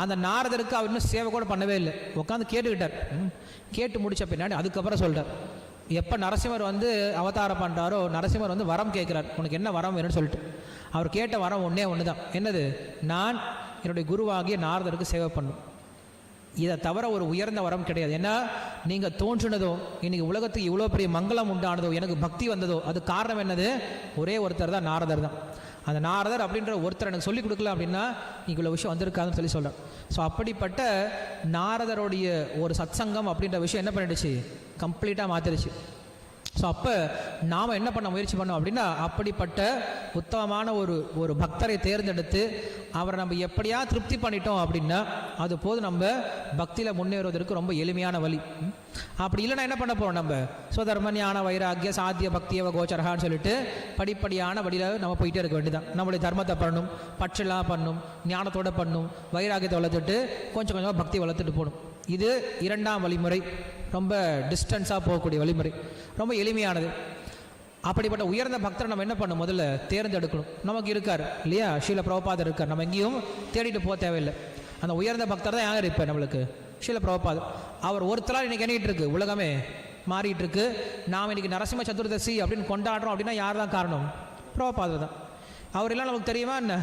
அந்த நாரதருக்கு அவர் இன்னும் சேவை கூட பண்ணவே இல்லை, உட்காந்து கேட்டுக்கிட்டார். கேட்டு முடித்த பின்னாடி அதுக்கப்புறம் சொல்கிறார், எப்போ நரசிம்மர் வந்து அவதாரம் பண்ணுறாரோ, நரசிம்மர் வந்து வரம் கேட்குறார், உனக்கு என்ன வரம் வேணும்னு சொல்லிட்டு. அவர் கேட்ட வரம் ஒன்று தான். என்னது, நான் என்னுடைய குருவாகிய நாரதருக்கு சேவை பண்ணும். இதை தவிர ஒரு உயர்ந்த வரம் கிடையாது. ஏன்னா நீங்கள் தோன்றினதோ, இன்னைக்கு உலகத்துக்கு இவ்வளோ பெரிய மங்களம் உண்டானதோ, எனக்கு பக்தி வந்ததோ, அது காரணம் என்னது, ஒரே ஒருத்தர் தான், நாரதர் தான். அந்த நாரதர் அப்படின்ற ஒருத்தர் எனக்கு சொல்லிக் கொடுக்கல அப்படின்னா இவ்வளோ விஷயம் வந்திருக்காதுன்னு சொல்லி சொல்கிறேன். ஸோ அப்படிப்பட்ட நாரதருடைய ஒரு சத்சங்கம் அப்படின்ற விஷயம் என்ன பண்ணிடுச்சு, கம்ப்ளீட்டாக மாற்றிடுச்சு. ஸோ அப்போ நாம் என்ன பண்ண முயற்சி பண்ணோம் அப்படின்னா, அப்படிப்பட்ட உத்தமமான ஒரு பக்தரை தேர்ந்தெடுத்து அவரை நம்ம எப்படியா திருப்தி பண்ணிட்டோம் அப்படின்னா அது போது நம்ம பக்தியில் முன்னேறுவதற்கு ரொம்ப எளிமையான வழி. அப்படி இல்லைன்னா என்ன பண்ண போகிறோம், நம்ம சுதர்ம ஞான வைராக்கிய சாத்திய பக்தியவ கோச்சரகான்னு சொல்லிட்டு படிப்படியான வழியில் நம்ம போயிட்டே இருக்க வேண்டியதான். நம்மளுடைய தர்மத்தை பண்ணணும், பற்றெல்லாம் பண்ணணும், ஞானத்தோடு பண்ணணும், வைராக்கியத்தை வளர்த்துட்டு கொஞ்சம் கொஞ்சமாக பக்தி வளர்த்துட்டு போகணும். இது இரண்டாம் வழிமுறை, ரொம்ப டிஸ்டன்ஸாக போகக்கூடிய வழிமுறை, ரொம்ப எளிமையானது. அப்படிப்பட்ட உயர்ந்த பக்தரை நம்ம என்ன பண்ணணும், முதல்ல தேர்ந்தெடுக்கணும். நமக்கு இருக்கார் இல்லையா, ஸ்ரீல பிரபுபாதர் இருக்கார், நம்ம எங்கேயும் தேடிட்டு போக தேவையில்லை. அந்த உயர்ந்த பக்தர் தான் யார் இருப்பார் நம்மளுக்கு, ஸ்ரீல பிரபுபாதர். அவர் ஒருத்தரால் இன்றைக்கி எண்ணிட்டு இருக்கு, உலகமே மாறிட்டு இருக்கு. நாம் இன்றைக்கி நரசிம்ம சதுர்தசி அப்படின்னு கொண்டாடுறோம் அப்படின்னா யார் தான் காரணம், பிரபுபாதர் தான். அவர் எல்லாம் நமக்கு தெரியுமா என்ன,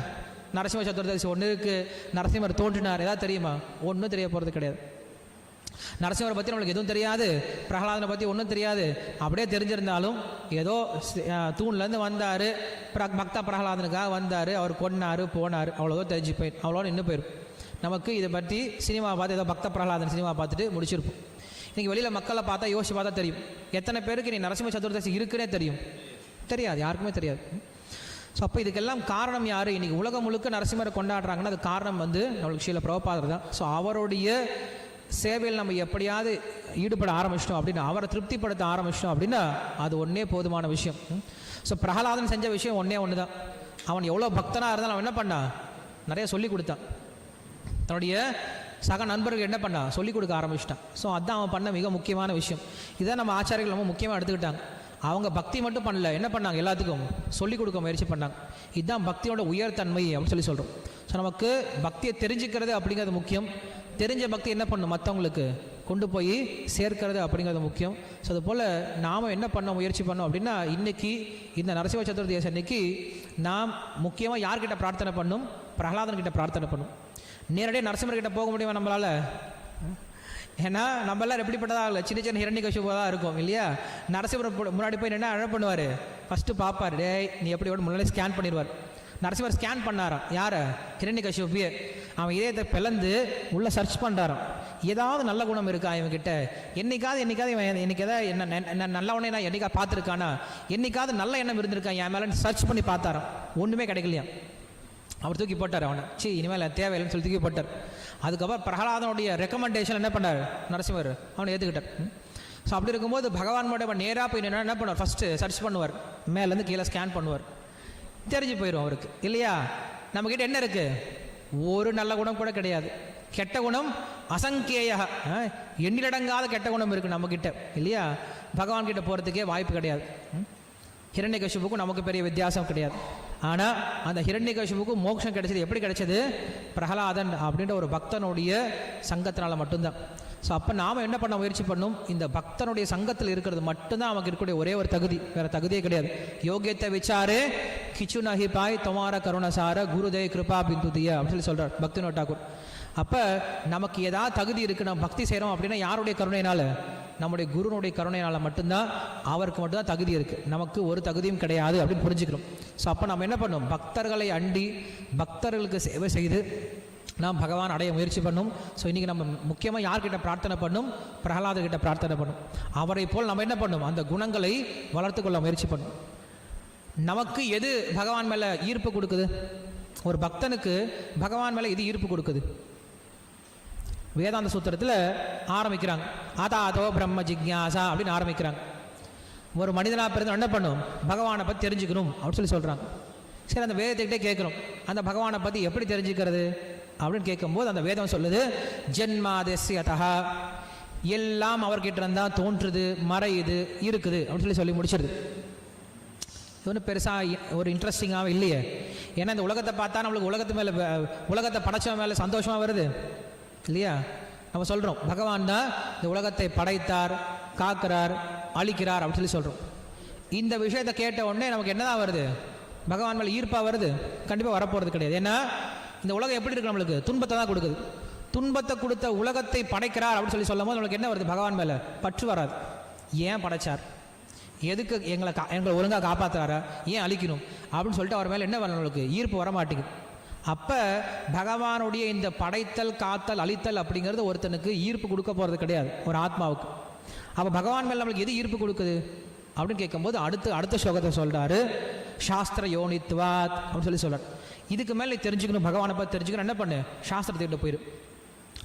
நரசிம்ம சதுர்தசி ஒன்று இருக்குது, நரசிம்மர் தோன்றினார், ஏதாவது தெரியுமா, ஒன்றும் தெரிய போகிறது கிடையாது. நரசிம்மரை பற்றி நம்மளுக்கு எதுவும் தெரியாது, பிரகலாதனை பற்றி ஒன்றும் தெரியாது. அப்படியே தெரிஞ்சிருந்தாலும் ஏதோ தூண்லேருந்து வந்தார், பக்த பிரகலாதனுக்காக வந்தார், அவர் கொன்னார் போனார், அவ்வளோதோ தெரிஞ்சு போயிடும், அவ்வளோ இன்னும் போயிடும். நமக்கு இதை பற்றி சினிமா பார்த்து ஏதோ பக்த பிரகலாதன் சினிமா பார்த்துட்டு முடிச்சிருப்போம். இன்றைக்கி வெளியில் மக்களை பார்த்தா யோசிச்சு பார்த்தா தெரியும், எத்தனை பேருக்கு நீ நரசிம்ம சதுர்தசி இருக்குன்னே தெரியும், தெரியாது, யாருக்குமே தெரியாது. ஸோ அப்போ இதுக்கெல்லாம் காரணம் யார், இன்றைக்கி உலகம் முழுக்க நரசிம்மரை கொண்டாடுறாங்கன்னா அது காரணம் வந்து நம்மளுக்கு ஸ்ரீல பிரபுபாதர் தான். ஸோ அவருடைய சேவையில் நம்ம எப்படியாவது ஈடுபட ஆரம்பிச்சிட்டோம் அப்படின்னா, அவரை திருப்திப்படுத்த ஆரம்பிச்சிட்டோம் அப்படின்னா அது ஒன்றே போதுமான விஷயம். ஸோ பிரகலாதன் செஞ்ச விஷயம் ஒன்று தான். அவன் எவ்வளோ பக்தனாக இருந்தாலும் அவன் என்ன பண்ணான், நிறைய சொல்லி கொடுத்தான். தன்னுடைய சக நண்பர்கள் என்ன பண்ணா, சொல்லிக் கொடுக்க ஆரம்பிச்சிட்டான். ஸோ அதுதான் அவன் பண்ண மிக முக்கியமான விஷயம். இதான் நம்ம ஆச்சாரியர்கள் ரொம்ப முக்கியமாக எடுத்துக்கிட்டாங்க. அவங்க பக்தி மட்டும் பண்ணல, என்ன பண்ணாங்க, எல்லாத்துக்கும் சொல்லிக் கொடுக்க முயற்சி பண்ணாங்க. இதுதான் பக்தியோட உயர்தன்மை அப்படின்னு சொல்லி சொல்கிறோம். ஸோ நமக்கு பக்தியை தெரிஞ்சுக்கிறது அப்படிங்கிறது முக்கியம். தெரிஞ்ச பக்தி என்ன பண்ணும், மற்றவங்களுக்கு கொண்டு போய் சேர்க்கிறது அப்படிங்கிறது முக்கியம். ஸோ அதுபோல் நாம் என்ன பண்ண முயற்சி பண்ணோம் அப்படின்னா, இன்றைக்கி இந்த நரசிம்ம சதுர்தசி அன்னைக்கு நாம் முக்கியமாக யார்கிட்ட பிரார்த்தனை பண்ணும், பிரகலாதன்கிட்ட பிரார்த்தனை பண்ணும். நேரடியாக நரசிம்மர்கிட்ட போக முடியுமா நம்மளால், ஏன்னா நம்மளாம் எப்படிப்பட்டதாக இல்லை, சின்ன சின்ன ஹிரண்யகசிபுவாக தான் இருக்கும் இல்லையா. நரசிம்மர் முன்னாடி போய் என்ன அழ பண்ணுவார், ஃபஸ்ட்டு பார்ப்பார், டே நீ எப்படி முன்னாடி ஸ்கேன் பண்ணிடுவார். நரசிம்மர் ஸ்கேன் பண்ணாராம் யாரை, ஹிரண்யகசிபுவே. அவன் இதயத்தை பிளந்து உள்ளே சர்ச் பண்ணுறாராம், ஏதாவது நல்ல குணம் இருக்கா இவன்கிட்ட, என்னைக்காவது இவன் என்னைக்கு ஏதாவது என்ன நல்லவனே நான் என்னைக்கா பார்த்துருக்கானா, என்னைக்காவது நல்ல எண்ணம் இருந்திருக்கான் என் மேலே சர்ச் பண்ணி பார்த்தாராம். ஒன்றுமே கிடைக்கலையா. அவர் தூக்கி போட்டார் அவனை, இனிமேல் தேவையில்லைன்னு சொல்லி தூக்கி போட்டார். அதுக்கப்புறம் பிரகலாதனுடைய ரெக்கமெண்டேஷன் என்ன பண்ணார் நரசிம்மர், அவனை ஏற்றுக்கிட்டார். ஸோ அப்படி இருக்கும்போது பகவான் மட்டும் நேராக போய் என்ன பண்ணுவார், ஃபஸ்ட்டு சர்ச் பண்ணுவார், மேலேருந்து கீழே ஸ்கேன் பண்ணுவார், தெரிஞ்சு போயிடும் அவருக்கு இல்லையா. நம்மக்கிட்ட என்ன இருக்குது, ஒரு நல்ல குணம் கூட கிடையாது, கெட்ட குணம் அசங்கேய, எண்ணிலடங்காத கெட்ட குணம் இருக்குது நம்மக்கிட்ட இல்லையா. பகவான்கிட்ட போகிறதுக்கே வாய்ப்பு கிடையாது. ஹிரண்யகசிபுக்கும் நமக்கு பெரிய வித்தியாசம் கிடையாது. ஆனால் அந்த ஹிரண்யகசிபுக்கும் மோட்சம் கிடைச்சது எப்படி கிடைச்சது, பிரகலாதன் அப்படின்ற ஒரு பக்தனுடைய சங்கத்தினால மட்டும்தான். ஸோ அப்போ நாம் என்ன பண்ண முயற்சி பண்ணும், இந்த பக்தனுடைய சங்கத்தில் இருக்கிறது மட்டும்தான் நமக்கு இருக்கக்கூடிய ஒரே ஒரு தகுதி, வேறு தகுதியே கிடையாது. யோகியத்தை விசாரே கிச்சு நஹி பாய் தொமார கருணசார குருதேவ் கிருபா பிந்துதியா அப்படின்னு சொல்லி சொல்கிறார் பக்திவினோத் டாக்கூர். அப்போ நமக்கு ஏதாவது தகுதி இருக்குது, நம்ம பக்தி செய்கிறோம் அப்படின்னா யாருடைய கருணையினால? நம்முடைய குருனுடைய கருணையினால் மட்டும்தான், அவருக்கு மட்டும்தான் தகுதி இருக்குது, நமக்கு ஒரு தகுதியும் கிடையாது அப்படின்னு புரிஞ்சுக்கிறோம். ஸோ அப்போ நம்ம என்ன பண்ணணும், பக்தர்களை அண்டி பக்தர்களுக்கு சேவை செய்து நாம் பகவான் அடைய முயற்சி பண்ணும். ஸோ இன்றைக்கி நம்ம முக்கியமாக யார்கிட்ட பிரார்த்தனை பண்ணும், பிரகலாதர்கிட்ட பிரார்த்தனை பண்ணும். அவரை போல் நம்ம என்ன பண்ணும், அந்த குணங்களை வளர்த்து கொள்ள முயற்சி பண்ணும். நமக்கு எது பகவான் மேலே ஈர்ப்பு கொடுக்குது? ஒரு பக்தனுக்கு பகவான் மேலே எது ஈர்ப்பு கொடுக்குது? வேதாந்த சூத்திரத்தில் ஆரம்பிக்கிறாங்க, ஆதாதோ பிரம்ம ஜிக்யாசா அப்படின்னு ஆரம்பிக்கிறாங்க. ஒரு மனிதனாக பிறந்து என்ன பண்ணும், பகவானை பற்றி தெரிஞ்சுக்கணும் அப்படின்னு சொல்கிறாங்க. சரி, அந்த வேதத்துக்கிட்டே கேட்குறோம், அந்த பகவானை பற்றி எப்படி தெரிஞ்சுக்கிறது அப்படின்னு கேட்கும்போது அந்த வேதம் சொல்லுது, ஜென்மாதேசியதா, எல்லாம் அவர்கிட்ட இருந்தால் தோன்றுது, மறையுது, இருக்குது அப்படின்னு சொல்லி முடிச்சிடுது. இது ஒன்றும் பெருசாக ஒரு இன்ட்ரெஸ்டிங்காகவும் இல்லையே. ஏன்னா இந்த உலகத்தை பார்த்தா நம்மளுக்கு உலகத்து மேலே, உலகத்தை படைச்சவன் மேலே சந்தோஷமாக வருது இல்லையா? நம்ம சொல்கிறோம் பகவான் தான் இந்த உலகத்தை படைத்தார், காக்கிறார், அழிக்கிறார் அப்படின்னு சொல்லி சொல்கிறோம். இந்த விஷயத்தை கேட்ட உடனே நமக்கு என்னதான் வருது, பகவான் மேலே ஈர்ப்பாக வருது? கண்டிப்பாக வரப்போகிறது கிடையாது. ஏன்னா இந்த உலகம் எப்படி இருக்கு, நம்மளுக்கு துன்பத்தை தான் கொடுக்குது. துன்பத்தை கொடுத்த உலகத்தை படைக்கிறார் அப்படின்னு சொல்லி சொல்லும் போது நம்மளுக்கு என்ன வருது, பகவான் மேலே பற்று வராது. ஏன் படைச்சார், எதுக்கு எங்களை ஒழுங்காக காப்பாற்றுறாரா, ஏன் அழிக்கணும் அப்படின்னு சொல்லிட்டு அவர் மேலே என்ன வர, நம்மளுக்கு ஈர்ப்பு வர மாட்டேங்குது. அப்போ பகவானுடைய இந்த படைத்தல், காத்தல், அழித்தல் அப்படிங்கிறது ஒருத்தனுக்கு ஈர்ப்பு கொடுக்க போகிறது கிடையாது, ஒரு ஆத்மாவுக்கு. அப்போ பகவான் மேலே நம்மளுக்கு எது ஈர்ப்பு கொடுக்குது அப்படின்னு கேட்கும்போது அடுத்த ஸ்லோகத்தை சொல்கிறாரு, சாஸ்திர யோனித்வாத் அப்படின்னு சொல்லி சொல்கிறார். இதுக்கு மேலே நீ தெரிஞ்சுக்கணும், பகவானை பற்றி தெரிஞ்சுக்கணும், என்ன பண்ணு, சாஸ்திரத்துக்கிட்ட போயிடும்.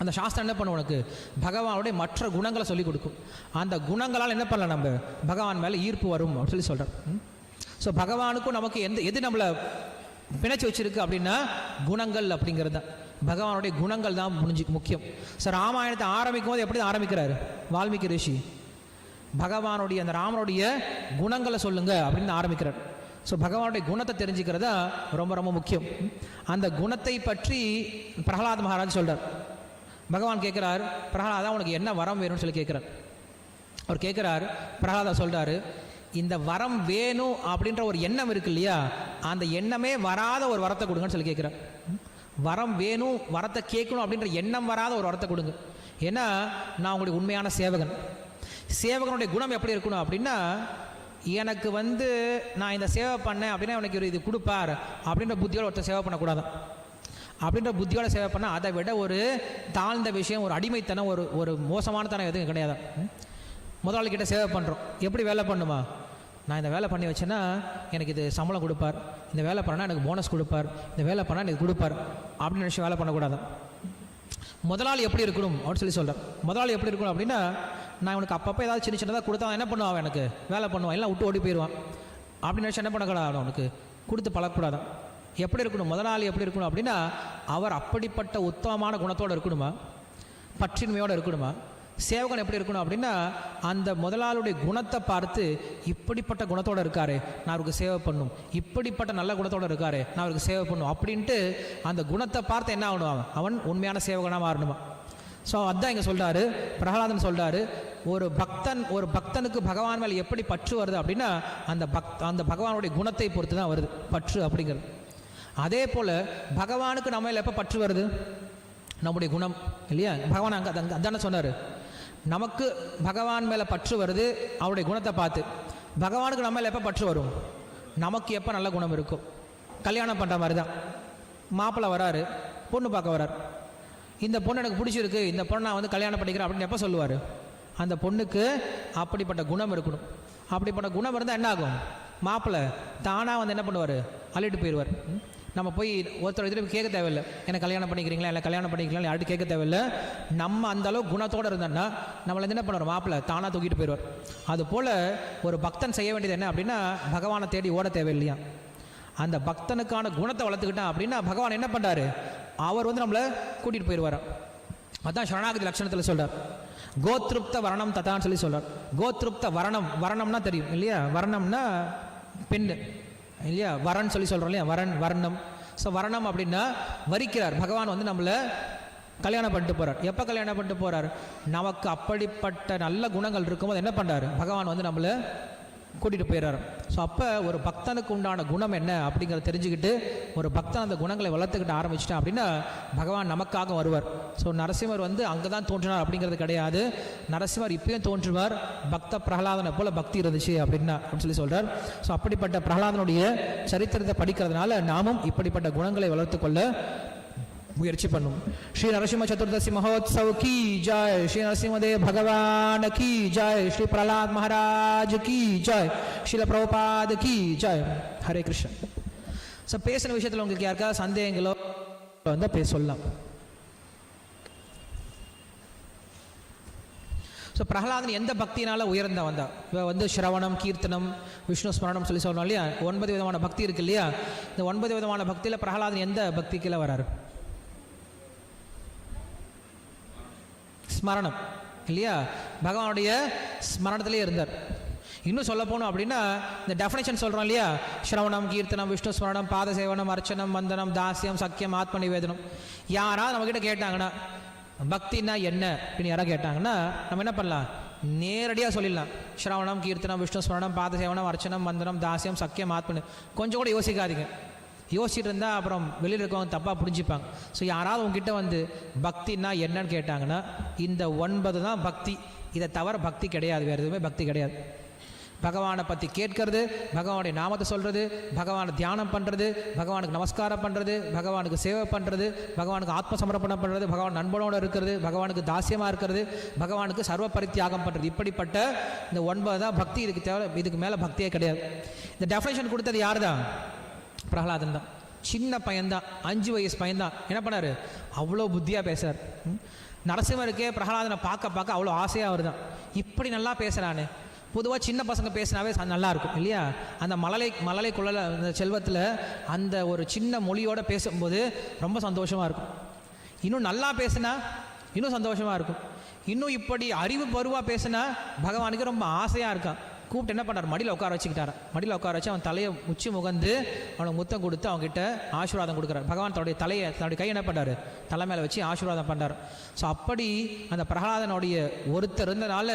அந்த சாஸ்திரம் என்ன பண்ண, உனக்கு பகவானுடைய மற்ற குணங்களை சொல்லிக் கொடுக்கும். அந்த குணங்களால் என்ன பண்ணலாம், நம்ம பகவான் மேலே ஈர்ப்பு வரும் அப்படின்னு சொல்லி சொல்கிறார். ஸோ பகவானுக்கும் நமக்கு எது நம்மளை பிணைச்சி வச்சிருக்கு அப்படின்னா குணங்கள் அப்படிங்கிறது தான். பகவானுடைய குணங்கள் தான் முக்கியம். சார் ராமாயணத்தை ஆரம்பிக்கும் போது எப்படி ஆரம்பிக்கிறாரு வால்மீகி ரிஷி, பகவானுடைய அந்த ராமனுடைய குணங்களை சொல்லுங்க அப்படின்னு ஆரம்பிக்கிறார். ஸோ பகவானுடைய குணத்தை தெரிஞ்சுக்கிறதா ரொம்ப ரொம்ப முக்கியம். அந்த குணத்தை பற்றி பிரகலாத் மகாராஜ் சொல்கிறார். பகவான் கேட்குறார், பிரகலாதா உனக்கு என்ன வரம் வேணும்னு சொல்லி கேட்குறார். அவர் கேட்குறார், பிரகலாதா சொல்கிறாரு, இந்த வரம் வேணும் அப்படின்ற ஒரு எண்ணம் இருக்கு இல்லையா, அந்த எண்ணமே வராத ஒரு வரத்தை கொடுங்கன்னு சொல்லி கேட்குறார். வரம் வேணும், வரத்தை கேட்கணும் அப்படின்ற எண்ணம் வராத ஒரு வரத்தை கொடுங்க. ஏன்னா நான் உங்களுடைய உண்மையான சேவகன். சேவகனுடைய குணம் எப்படி இருக்கணும் அப்படின்னா, எனக்கு நான் இந்த சேவை பண்ணேன் அப்படின்னா எனக்கு ஒரு இது கொடுப்பார் அப்படின்ற புத்தியோட ஒருத்தர் சேவை பண்ணக்கூடாது. அப்படின்ற புத்தியோட சேவை பண்ணால் அதை விட ஒரு தாழ்ந்த விஷயம், ஒரு அடிமைத்தனம், ஒரு மோசமான தனம் எதுவும் கிடையாது. முதலாளிகிட்ட சேவை பண்ணுறோம், எப்படி வேலை பண்ணுமா, நான் இந்த வேலை பண்ணி வச்சேன்னா எனக்கு இது சம்பளம் கொடுப்பார், இந்த வேலை பண்ணால் எனக்கு போனஸ் கொடுப்பார், இந்த வேலை பண்ணால் எனக்கு கொடுப்பார் அப்படின்னு நினச்சி வேலை பண்ணக்கூடாது. முதலாளி எப்படி இருக்கணும் அப்படின்னு சொல்கிறேன். முதலாளி எப்படி இருக்கணும் அப்படின்னா, நான் உனக்கு அப்பப்போ ஏதாவது சின்ன சின்னதாக கொடுத்தா என்ன பண்ணுவான், எனக்கு வேலை பண்ணுவான், எல்லாம் விட்டு ஓடி போயிடுவான் அப்படின்னு நினச்சி என்ன பண்ணக்கூடாது, அவனுக்கு கொடுத்து பழக்கூடாதான். எப்படி இருக்கணும் முதலாளி, எப்படி இருக்கணும் அப்படின்னா, அவர் அப்படிப்பட்ட உத்தமமான குணத்தோடு இருக்கணுமா, பற்றின்மையோடு இருக்கணுமா. சேவகன் எப்படி இருக்கணும் அப்படின்னா, அந்த முதலாளியுடைய குணத்தை பார்த்து இப்படிப்பட்ட குணத்தோடு இருக்காரு, நான் அவருக்கு சேவை பண்ணும், இப்படிப்பட்ட நல்ல குணத்தோடு இருக்காரு, நான் அவருக்கு சேவை பண்ணும் அப்படின்ட்டு அந்த குணத்தை பார்த்து என்ன ஆகணும், அவன் உண்மையான சேவகனாக மாறணுமா. ஸோ அதான் இங்கே சொல்கிறாரு, பிரகலாதன் சொல்கிறாரு, ஒரு பக்தனுக்கு பகவான் மேலே எப்படி பற்று வருது அப்படின்னா, அந்த பகவானுடைய குணத்தை பொறுத்து தான் வருது பற்று அப்படிங்கிறது. அதே போல் பகவானுக்கு நம்ம மேலே எப்போ பற்று வருது, நம்முடைய குணம் இல்லையா. பகவான் அதானே சொன்னார், நமக்கு பகவான் மேலே பற்று வருது அவருடைய குணத்தை பார்த்து. பகவானுக்கு நம்ம மேலே எப்போ பற்று வரும், நமக்கு எப்போ நல்ல குணம் இருக்கும். கல்யாணம் பண்ணுற மாதிரி தான், மாப்பிள்ளை வராரு, பொண்ணு பார்க்க வரார், இந்த பொண்ணு எனக்கு பிடிச்சிருக்கு, இந்த பொண்ணை நான் கல்யாணம் பண்ணிக்கிறேன் அப்படின்னு எப்போ சொல்லுவார், அந்த பொண்ணுக்கு அப்படிப்பட்ட குணம் இருக்கணும். அப்படிப்பட்ட குணம் இருந்தால் என்ன ஆகும், மாப்பிள்ளை தானாக என்ன பண்ணுவார், அள்ளிட்டு போயிடுவார். நம்ம போய் ஒருத்தர் எதிர்ப்பு கேட்க தேவையில்லை, எனக்கு கல்யாணம் பண்ணிக்கிறீங்களா, இல்லை கல்யாணம் பண்ணிக்கலாம் யார்ட்டு கேட்க தேவையில்லை. நம்ம அந்தளவு குணத்தோடு இருந்தோம்னா நம்மளை என்ன பண்ணுவார், மாப்பிள்ளை தானாக தூக்கிட்டு போயிடுவார். அதுபோல் ஒரு பக்தன் செய்ய வேண்டியது என்ன அப்படின்னா, பகவானை தேடி ஓட தேவையில்லையா. அந்த பக்தனுக்கான குணத்தை வளர்த்துக்கிட்டான் அப்படின்னா பகவான் என்ன பண்ணுறாரு, அவர் நம்மளை கூட்டிகிட்டு போயிடுவார். அதான் சரணாகதி லட்சணத்தில் சொல்கிறார், கோத்ருப்த வரணம் ததான்னு சொல்லி சொல்கிறார். கோத்ருப்த வரணம்னா தெரியும் இல்லையா, வரணம்னா பெண்ணு இல்லையா, வரன் சொல்லி சொல்கிறோம் இல்லையா, வரணம். ஸோ வரணம் அப்படின்னா வரிக்கிறார். பகவான் நம்மளை கல்யாணம் பண்ணிட்டு போகிறார். எப்போ கல்யாணம் பண்ணிட்டு போகிறார்? நமக்கு அப்படிப்பட்ட நல்ல குணங்கள் இருக்கும்போது என்ன பண்ணுறாரு? பகவான் வந்து நம்மளை கூட்டிகிட்டு போயிடுறாரு. ஸோ அப்போ ஒரு பக்தனுக்கு உண்டான குணம் என்ன அப்படிங்கிறத தெரிஞ்சுக்கிட்டு ஒரு பக்தன் அந்த குணங்களை வளர்த்துக்கிட்டு ஆரம்பிச்சிட்டான் அப்படின்னா பகவான் நமக்காக வருவார். ஸோ நரசிம்மர் வந்து அங்கே தான் தோன்றினார் அப்படிங்கிறது கிடையாது. நரசிம்மர் இப்பயும் தோன்றுவார். பக்த பிரகலாதனை போல பக்தி இருந்துச்சு அப்படின்னு சொல்லி சொல்கிறார். ஸோ அப்படிப்பட்ட பிரகலாதனுடைய சரித்திரத்தை படிக்கிறதுனால நாமும் இப்படிப்பட்ட குணங்களை வளர்த்து கொள்ள முயற்சி பண்ணும். ஸ்ரீ நரசிம்ம சதுர்தசி மகோத்சவ் கி ஜாய், ஸ்ரீ நரசிம்மதேவ பகவான் கி ஜாய், ஸ்ரீ பிரஹலாத் மகாராஜ் கி ஜாய், ஸ்ரீல பிரபுபாத் கி ஜாய். ஹரே கிருஷ்ணன். ஸோ பேசின விஷயத்தில் உங்களுக்கு யாருக்காவது சந்தேகங்களோ வந்து பேச சொல்லலாம். ஸோ பிரகலாதன் எந்த பக்தினால உயர்ந்த வந்தா? இப்போ வந்து ஸ்ரவணம், கீர்த்தனம், விஷ்ணு ஸ்மரணம் சொல்லி சொல்லணும் இல்லையா? 9 விதமான பக்தி இருக்கு இல்லையா? இந்த 9 விதமான பக்தியில் பிரகலாதன் எந்த பக்திக்குள்ள வராரு? ஸ்மரணம் இல்லையா? பகவானுடைய ஸ்மரணத்திலே இருந்தார். இன்னும் சொல்ல போனோம் அப்படின்னா இந்த டெஃபினேஷன் சொல்கிறோம் இல்லையா? ஸ்ரவணம், கீர்த்தனம், விஷ்ணு ஸ்மரணம், பாத சேவனம், அர்ச்சனம், வந்தனம், தாசியம், சக்கியம், ஆத்ம நிவேதனம். யாராவது நம்மக்கிட்ட கேட்டாங்கன்னா பக்தின்னா என்ன அப்படின்னு யாராவது கேட்டாங்கன்னா நம்ம என்ன பண்ணலாம்? நேரடியாக சொல்லிடலாம். ஸ்ரவணம், கீர்த்தனம், விஷ்ணு ஸ்மரணம், பாத சேவனம், அர்ச்சனம், வந்தனம், தாசியம், சக்கியம், ஆத்ம. கொஞ்சம் கூட யோசிக்காதீங்க. யோசிச்சுட்டு இருந்தால் அப்புறம் வெளியில் இருக்கவங்க தப்பாக புரிஞ்சுப்பாங்க. ஸோ யாராவது உங்ககிட்ட வந்து பக்தின்னா என்னன்னு கேட்டாங்கன்னா இந்த 9 தான் பக்தி. இதை தவிர பக்தி கிடையாது. வேறு எதுவுமே பக்தி கிடையாது. பகவானை பற்றி கேட்கறது, பகவானுடைய நாமத்தை சொல்கிறது, பகவானை தியானம் பண்ணுறது, பகவானுக்கு நமஸ்காரம் பண்ணுறது, பகவானுக்கு சேவை பண்ணுறது, பகவானுக்கு ஆத்ம சமர்ப்பணம் பண்ணுறது, பகவான் நண்பனோடு இருக்கிறது, பகவானுக்கு தாசியமாக இருக்கிறது, பகவானுக்கு சர்வ பரித்தியாகம் பண்ணுறது. இப்படிப்பட்ட இந்த 9 தான் பக்தி. இதுக்கு தேவை, இதுக்கு மேலே பக்தியே கிடையாது. இந்த டெஃபினேஷன் கொடுத்தது யார் தான்? பிரகலாதன் தான். சின்ன பையன்தான், 5 வயசு பையன்தான். என்ன பண்ணார்? அவ்வளோ புத்தியாக பேசுகிறார். நரசிம்மருக்கே பிரகலாதனை பார்க்க அவ்வளோ ஆசையாக வருதான். இப்படி நல்லா பேசுகிறானே. பொதுவாக சின்ன பசங்க பேசினாவே நல்லா இருக்கும் இல்லையா? அந்த மழலை குழல அந்த செல்வத்தில் அந்த ஒரு சின்ன மொழியோடு பேசும்போது ரொம்ப சந்தோஷமாக இருக்கும். இன்னும் நல்லா பேசுனா இன்னும் சந்தோஷமாக இருக்கும். இன்னும் இப்படி அறிவு பருவாக பேசுனா பகவானுக்கு ரொம்ப ஆசையாக இருக்கான். கூப்பிட்டு என்ன பண்ணார்? மடியில் உட்கார வச்சுக்கிட்டார். மடியில் உட்கார வச்சு அவன் தலையை உச்சி முகந்து அவனுக்கு முத்தம் கொடுத்து அவங்ககிட்ட ஆசீர்வாதம் கொடுக்குறார். பகவான் தன்னுடைய கை என்ன பண்ணார்? தலை மேலே வச்சு ஆசீர்வாதம் பண்ணார். ஸோ அப்படி அந்த பிரகலாதனுடைய ஒருத்தர் இருந்தனால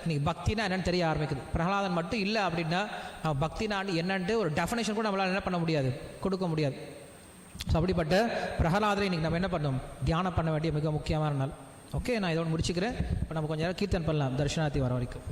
இன்னைக்கு பக்தினா என்னன்னு தெரிய ஆரம்பிக்குது. பிரகலாதன் மட்டும் இல்லை அப்படின்னா நம்ம பக்தினா என்னன்ட்டு ஒரு டெஃபினேஷன் கூட நம்மளால் என்ன பண்ண முடியாது, கொடுக்க முடியாது. ஸோ அப்படிப்பட்ட பிரகலாதரை இன்னைக்கு நம்ம என்ன பண்ணோம்? தியானம் பண்ண வேண்டிய மிக முக்கியமான நாள். ஓகே, நான் இதோடு முடிச்சுக்கிறேன். இப்போ நம்ம கொஞ்சம் நேரம் கீர்த்தன் பண்ணலாம் தர்ஷனார்த்தி வர வரைக்கும்.